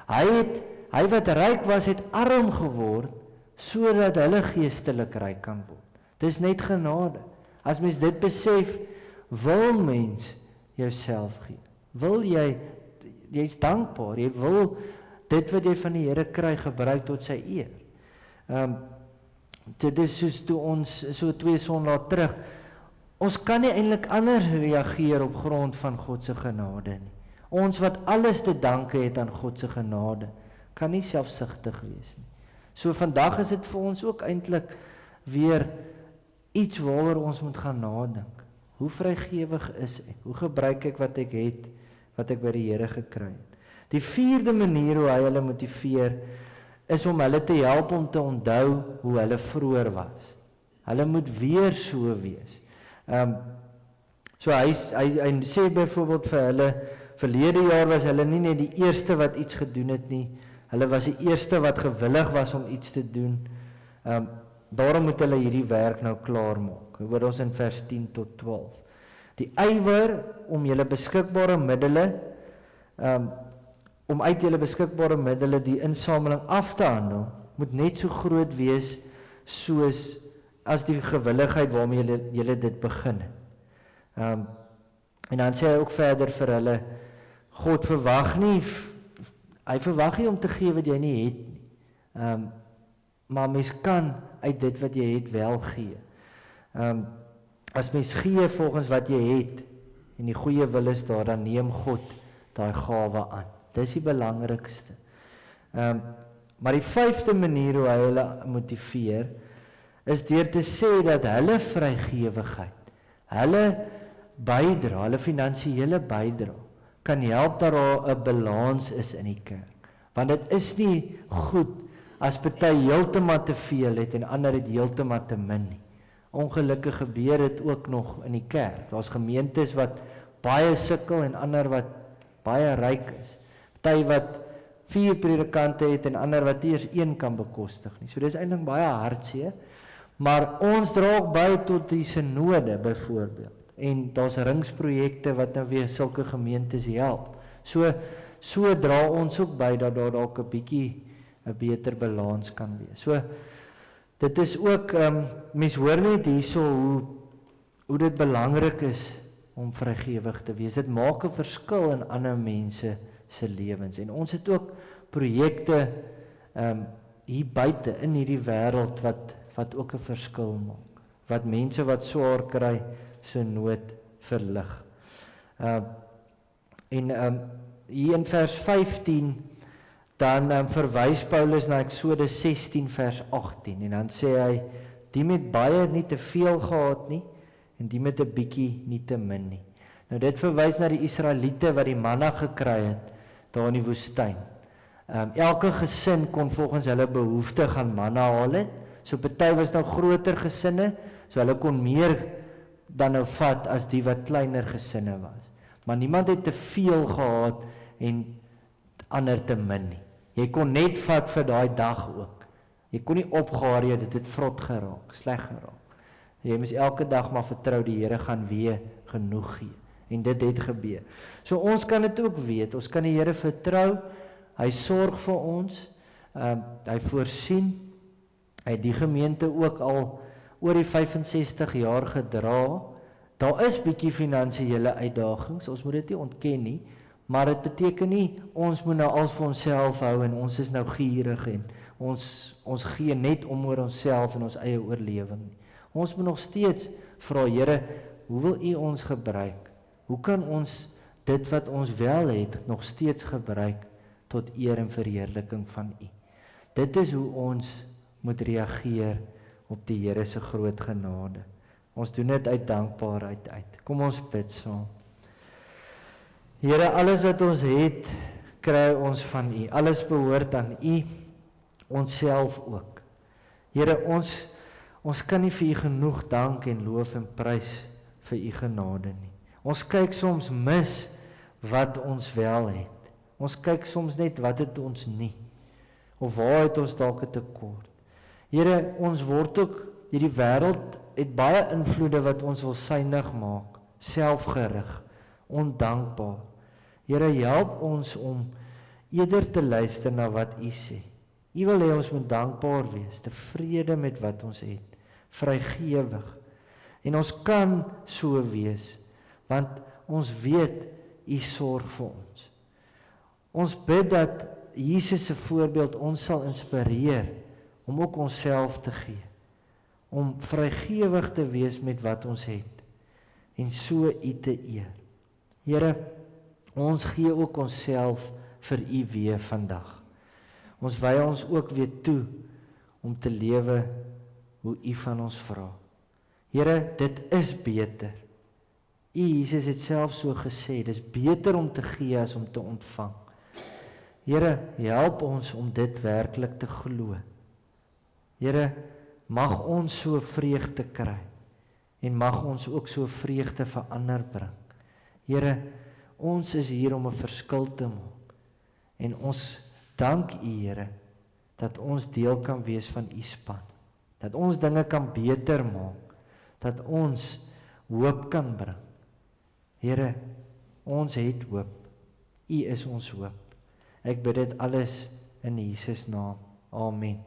Hy wat ryk was, het arm geword, sodat hulle geestelik ryk kan word. Dis net genade. As mens dit besef, wil mens jouself gee. Wil jy's dankbaar, jy wil dit wat jy van die Here kry gebruik tot sy eer. Dit is soos toe ons so 2 Sondae terug, ons kan nie eintlik anders reageer op grond van God se genade nie. Ons wat alles te danke het aan God se genade, kan nie selfsugtig wees nie. So vandag is dit vir ons ook eintlik weer iets waaroor ons moet gaan nadink. Hoe vrygewig is ek? Hoe gebruik ek wat ek het, wat ek by die Here gekry het? Die 4de manier hoe hy hulle motiveer, is om hulle te help om te onthou hoe hulle vroeër was. Hulle moet weer so wees. So hy sê byvoorbeeld vir hulle, verlede jaar was hulle nie net die eerste wat iets gedoen het nie, hulle was die eerste wat gewillig was om iets te doen. Daarom moet hulle hierdie werk nou klaar maak. Hoor ons in vers 10 tot 12. Die ywer om julle beskikbare middele, om uit julle beskikbare middele die insameling af te handel, moet net so groot wees soos as die gewilligheid waarmee julle dit begin. En dan sê hy ook verder vir hulle, God verwag nie, hy verwag nie om te gee wat jy nie het nie. Maar mens kan uit dit wat jy het wel gee. As mens gee volgens wat jy het, en die goeie wil is daar, dan neem God daai gawe aan. Dis die belangrikste. Maar die 5de manier hoe hy hulle motiveer, is deur te sê dat hulle vrygewigheid, hulle bydra, hulle finansiële bydra, kan help dat daar 'n balans is in die kerk. Want dit is nie goed as party heeltemal te veel het en ander het heeltemal te min nie. Ongelukkig gebeur dit ook nog in die kerk. Daar's gemeentes wat baie sukkel en ander wat baie ryk is. Party wat 4 predikante het en ander wat eers 1 kan bekostig nie. So dis eintlik baie hartseer. Maar ons dra ook by tot die synode byvoorbeeld. En daar's ringsprojekte wat nou weer sulke gemeentes help. So dra ons ook by dat daar dalk 'n bietjie 'n beter balans kan wees. So dit is ook mens hoor net hierso hoe dit belangrik is om vrygewig te wees. Dit maak 'n verskil in ander mense se lewens. En ons het ook projekte hier buite in hierdie wêreld wat ook 'n verskil maak. Wat mense wat swaar kry se nood verlig. Hier in vers 15 dan verwys Paulus na Eksodus 16 vers 18 en dan sê hy die met baie nie te veel gehad nie en die met 'n bietjie nie te min nie. Nou dit verwys na die Israeliete wat die manna gekry het daar in die woestyn. Elke gesin kon volgens hulle behoefte gaan manna haal het. So party was nou groter gesinne, so hulle kon meer dan nou vat as die wat kleiner gesinne was. Maar niemand het te veel gehad en ander te min nie. Jy kon net vat vir daai dag ook. Jy kon nie opgaar jy dit het vrot geraak, sleg geraak. Jy moes elke dag maar vertrou die Here gaan weer genoeg gee. En dit het gebeur. So ons kan dit ook weet, ons kan die Here vertrou, hy sorg vir ons, hy voorsien, hy het die gemeente ook al oor die 65 jaar gedra. Daar is bietjie finansiële uitdagings, ons moet dit nie ontken nie, maar dit beteken nie, ons moet nou alles vir onsself hou en ons is nou gierig en ons gee net om oor onsself en ons eie oorlewing nie. Ons moet nog steeds vra, Here, hoe wil U ons gebruik? Hoe kan ons dit wat ons wel het, nog steeds gebruik tot eer en verheerliking van U? Dit is hoe ons moet reageer op die Here se groot genade. Ons doen dit uit dankbaarheid uit. Kom ons bid saam. Here, alles wat ons het, kry ons van U. Alles behoort aan U, onsself ook. Here, ons kan nie vir U genoeg dank en loof en prys vir U genade nie. Ons kyk soms mis wat ons wel het. Ons kyk soms net wat het ons nie. Of waar het ons dalk 'n tekort. Here, ons word ook, hierdie wêreld het baie invloede wat ons wil synig maak, selfgerig, ondankbaar. Here, help ons om eerder te luister na wat U sê. U wil hê ons moet dankbaar wees, tevrede met wat ons het, vrygewig. En ons kan so wees, want ons weet U sorg vir ons. Ons bid dat Jesus se voorbeeld ons sal inspireer om ook onsself te gee, om vrygewig te wees met wat ons het en so U te eer. Here, ons gee ook onsself vir U weer vandag. Ons wy ons ook weer toe om te lewe hoe U van ons vra. Here, dit is beter. U Jesus het self so gesê, dis beter om te gee as om te ontvang. Here, help ons om dit werklik te glo. Here, mag ons so vreugde kry en mag ons ook so vreugde vir ander bring. Here, ons is hier om 'n verskil te maak en ons dank U, Here, dat ons deel kan wees van U span, dat ons dinge kan beter maak, dat ons hoop kan bring. Here, ons het hoop. U is ons hoop. Ek bid dit alles in Jesus naam. Amen.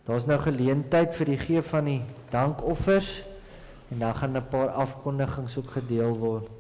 Daar's nou geleentheid vir die gee van die dankoffers en dan gaan 'n paar afkondigings ook gedeel word.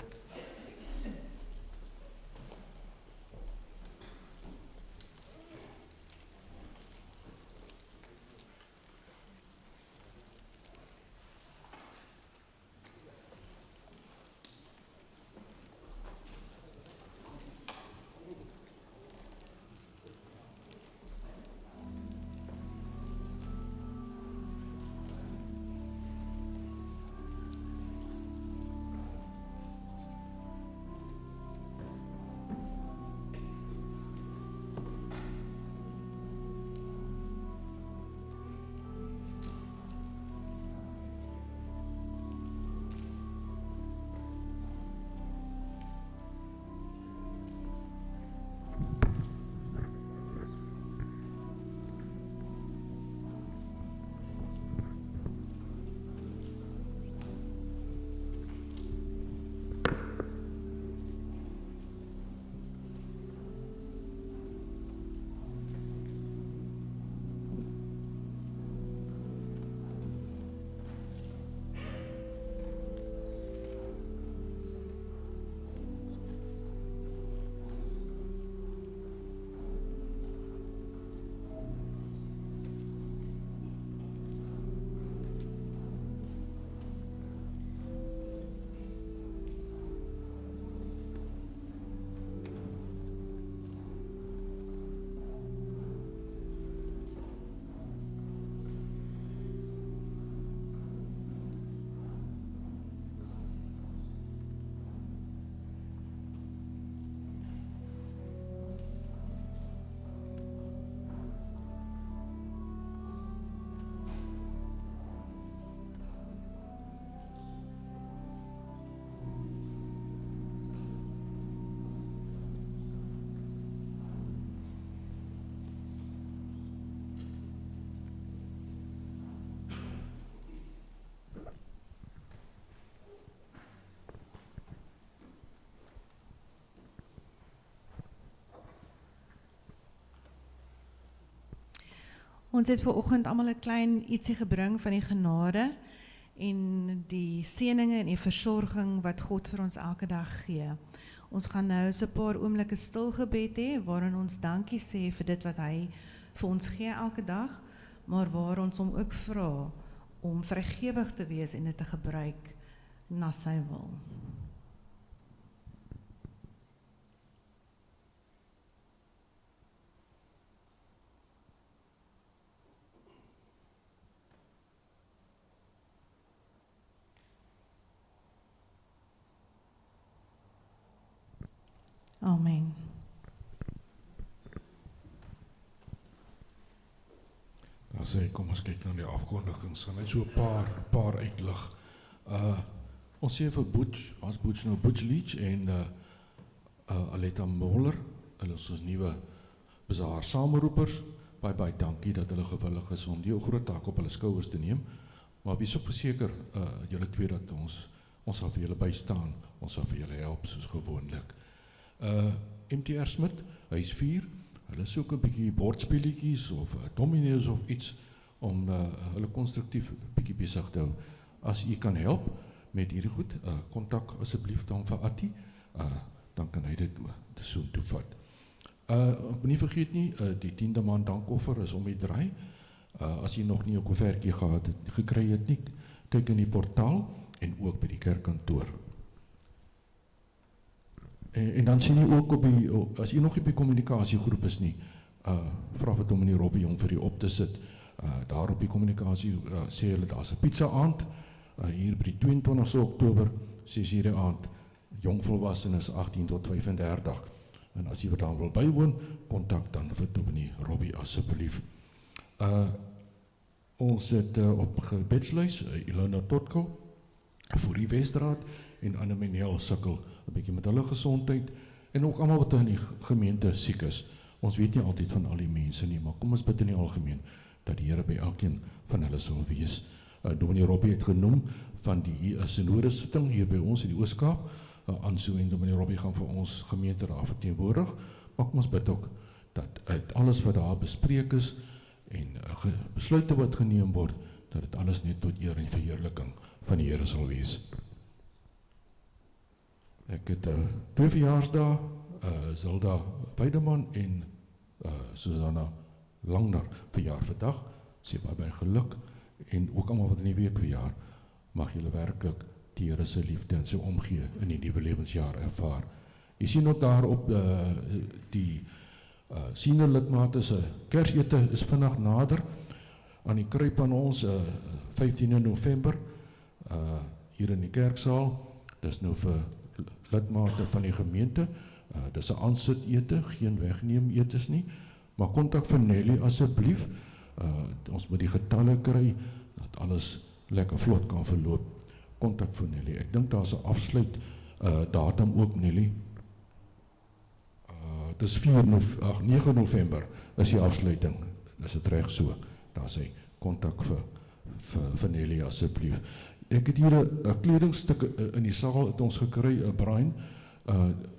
Ons het vanoggend almal 'n klein ietsie gebring van die genade en die seëninge en die versorging wat God vir ons elke dag gee. Ons gaan nou so 'n paar oomblikke stil gebed hê waarin ons dankie sê vir dit wat hy vir ons gee elke dag, maar waar ons hom ook vra om vrygewig te wees en dit te gebruik na sy wil. Amen. Dan sê ek, kom ons kyk na die afkondigings, gaan net so 'n paar uitlig. Ons sê vir Butch, ons Butch nou Butch Leach en Aletta Moller, hulle is ons nuwe bazaar sameroepers. Baie dankie dat hulle gewillig is om die groot taak op hulle skouers te neem. Maar wees ook verseker, julle twee, dat ons sal vir julle bystaan, ons sal vir julle help soos gewoonlik. MTR Smit, hy is 4, hulle soek 'n bietjie bordspelletjies of dominees of iets om hulle konstruktief 'n bietjie besig te hou. As u kan help met hierdie goed, kontak asseblief dan vir Attie, dan kan hy dit so toe vat. Nie vergeet nie, die 10de maand dankoffer is om die draai. As jy nog nie 'n koevertjie gekry het nie, kyk in die portaal en ook by die kerkkantoor. En dan sien jy ook as jy nog nie by kommunikasiegroep is nie, vra vir Dominee Robbie om vir jy op te sit. Daar op die kommunikasie sê hulle, daar's 'n pizza aand, hier by die 22 Oktober, 6:00 die aand, jongvolwassenes 18 tot 35. En as jy daar wil bywoon, kontak dan vir Dominee Robbie asseblief. Ons het op gebedslys, Ilona Totko, voor die Westraat, en Anne-Menel sukkel 'n bietjie met hulle gesondheid, en ook almal wat in die gemeente siek is. Ons weet nie altyd van al die mense nie, maar kom ons bid in die algemeen, dat die Here by elkeen van hulle sal wees. Dominee Robbie het genoem van die synode sitting hier by ons in die Oos-Kaap, Anso en Dominee Robbie gaan vir ons gemeente daar verteenwoordig, maar kom ons bid ook, dat uit alles wat daar bespreek is, en besluite wat geneem word, dat dit alles net tot eer en verheerliking van die Here sal wees. Ek het 2 verjaarsdae, Zilda Weideman en Susanna Langner verjaar vandag. Sê baie geluk, en ook almal wat in die week verjaar, mag julle werklik die Here se liefde en sy omgee in die nuwe lewensjaar ervaar. Jy sien ook daar op die senior lidmate se Kersete is vinnig nader aan die kruip aan ons 15 November hier in die kerksaal. Dis nou vir lidmate van die gemeente. Dis 'n aansitete, geen wegneem etes nie, maar kontak vir Nelly asseblief. Ons moet die getalle kry dat alles lekker vlot kan verloop. Kontak vir Nelly. Ek dink daar's 'n afsluit datum ook, Nelly. Dis 9 November is die afsluiting. Is dit reg so? Daar sê kontak vir Nelly asseblief. Ek het hier 'n kledingstuk in die saal het ons gekry, Brian.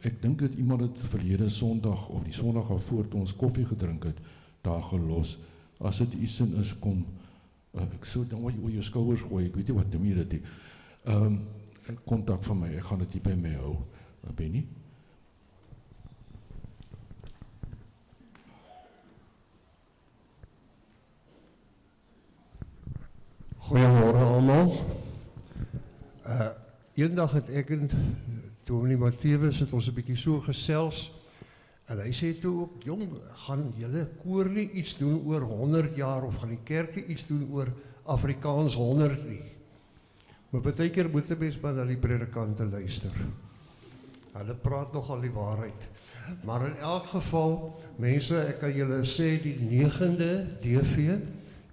Ek dink dat iemand het verlede Sondag of die Sondag voor toe ons koffie gedrink het, daar gelos. As dit u sin is, kom ek sou dan oor jou skouers gooi, ek weet nie wat noem jy dit nie. Kontak van my, ek gaan dit hier by my hou, Benny. Goeiemôre almal. Eendag het ek en Dominee Matthewes het ons 'n bietjie so gesels, en hy sê toe ook, jong, gaan julle koor nie iets doen oor 100 jaar, of gaan die kerke iets doen oor Afrikaans 100 nie? Maar baie keer moet 'n mens maar na die predikante luister. Hulle praat nogal die waarheid. Maar in elk geval, mense, ek kan julle sê, die 9de DV,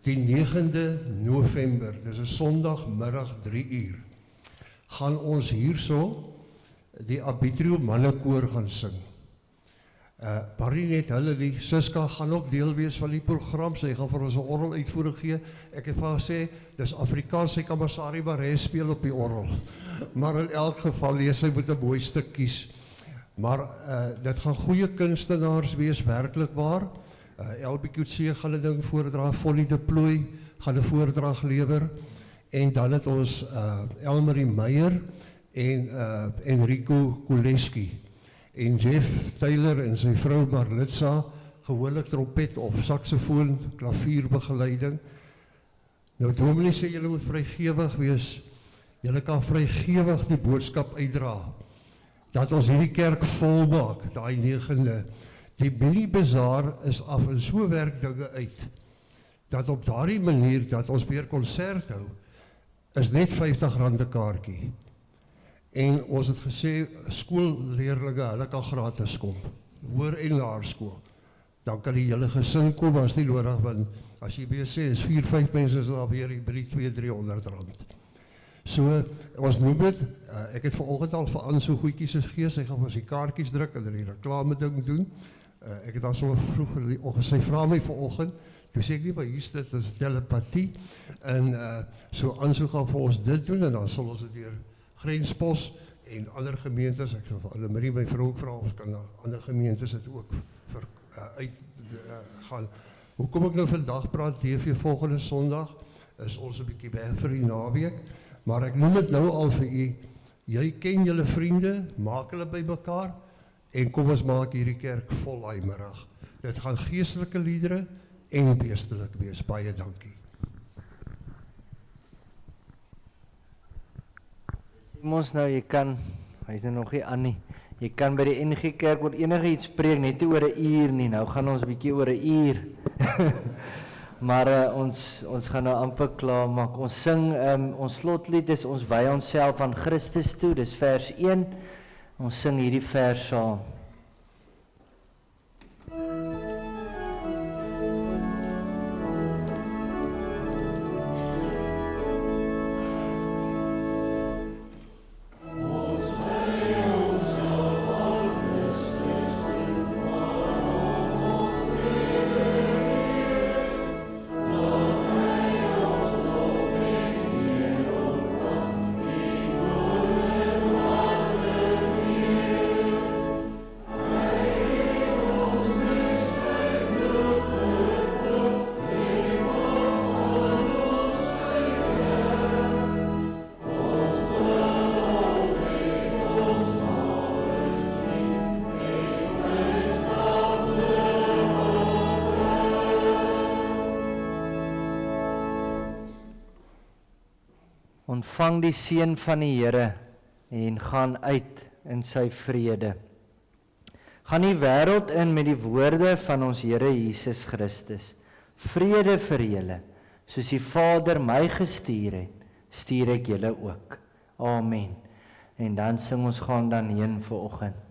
die 9de November, dis 'n Sondagmiddag 3:00, gaan ons hierso die Arbitrio mannekoor gaan sing. Barry net hulle, die Siska gaan ook deel wees van die program, sy gaan vir ons 'n orgel uitvoering gee. Ek het vir haar gesê, dis Afrikaans, sy kan Masari Barre speel op die orgel. Maar in elk geval, sy moet 'n mooi stuk kies. Maar dit gaan goeie kunstenaars wees, werklik waar. LBQC gaan 'n ding voordra, Folly de Plooi gaan 'n voordrag lewer, en dan het ons Elmarie Meyer en Enrico Kuleski, en Jeff Taylor en sy vrou Marlitsa, gewoonlik trompet of saksofoon, klavierbegeleiding. Nou dominee sê julle moet vrygewig wees, julle kan vrygewig die boodskap uitdra, dat ons hierdie kerk vol maak, daai 9de. Die mini-bazaar is af en so werk dinge uit, dat op daardie manier, dat ons weer konsert hou, is net R50 'n kaartjie. En ons het gesê, skoolleerlinge, hulle kan gratis kom, hoër en laerskool. Dan kan die hele gesin kom, as nie nodig, want as jy weer sê, is 4-5 mense, is daar weer by R200-300. So, ons noem dit, ek het vanoggend al vir Anne so goedjies gegee, sy gaan ons die kaartjies druk en die reklame ding doen. Ek het al so vroeger, sy vra my vanoggend, toe sê ek nie, maar hier is dit, is telepathie, en so Anne so gaan vir ons dit doen, en dan sal ons dit weer Grenspos en ander gemeentes, ek sal vir Annemarie my vrou ook vra, ons kan na ander gemeentes dit ook gaan. Hoekom ek nou vandag praat, TV volgende Sondag, is ons 'n bietjie weg vir die naweek, maar ek noem dit nou al vir u, jy ken julle vriende, maak hulle by mekaar, en kom ons maak hierdie kerk vol daai middag. Dit gaan geestelike liedere en beestelik wees. Baie dankie. Ons nou, jy kan, hy is nou nog nie aan nie, jy kan by die NG Kerk word enige iets preek, net oor 'n uur nie, nou gaan ons bietjie oor 'n uur. Maar ons gaan nou amper klaar maak. Ons sing, ons slotlied is, ons wy onsself aan Christus toe, dis vers 1, ons sing hierdie vers saam. Ontvang die seën van die Here en gaan uit in sy vrede. Gaan die wêreld in met die woorde van ons Here Jesus Christus. Vrede vir julle, soos die Vader my gestuur het, stuur ek julle ook. Amen. En dan sing ons gaan dan heen vir oggend.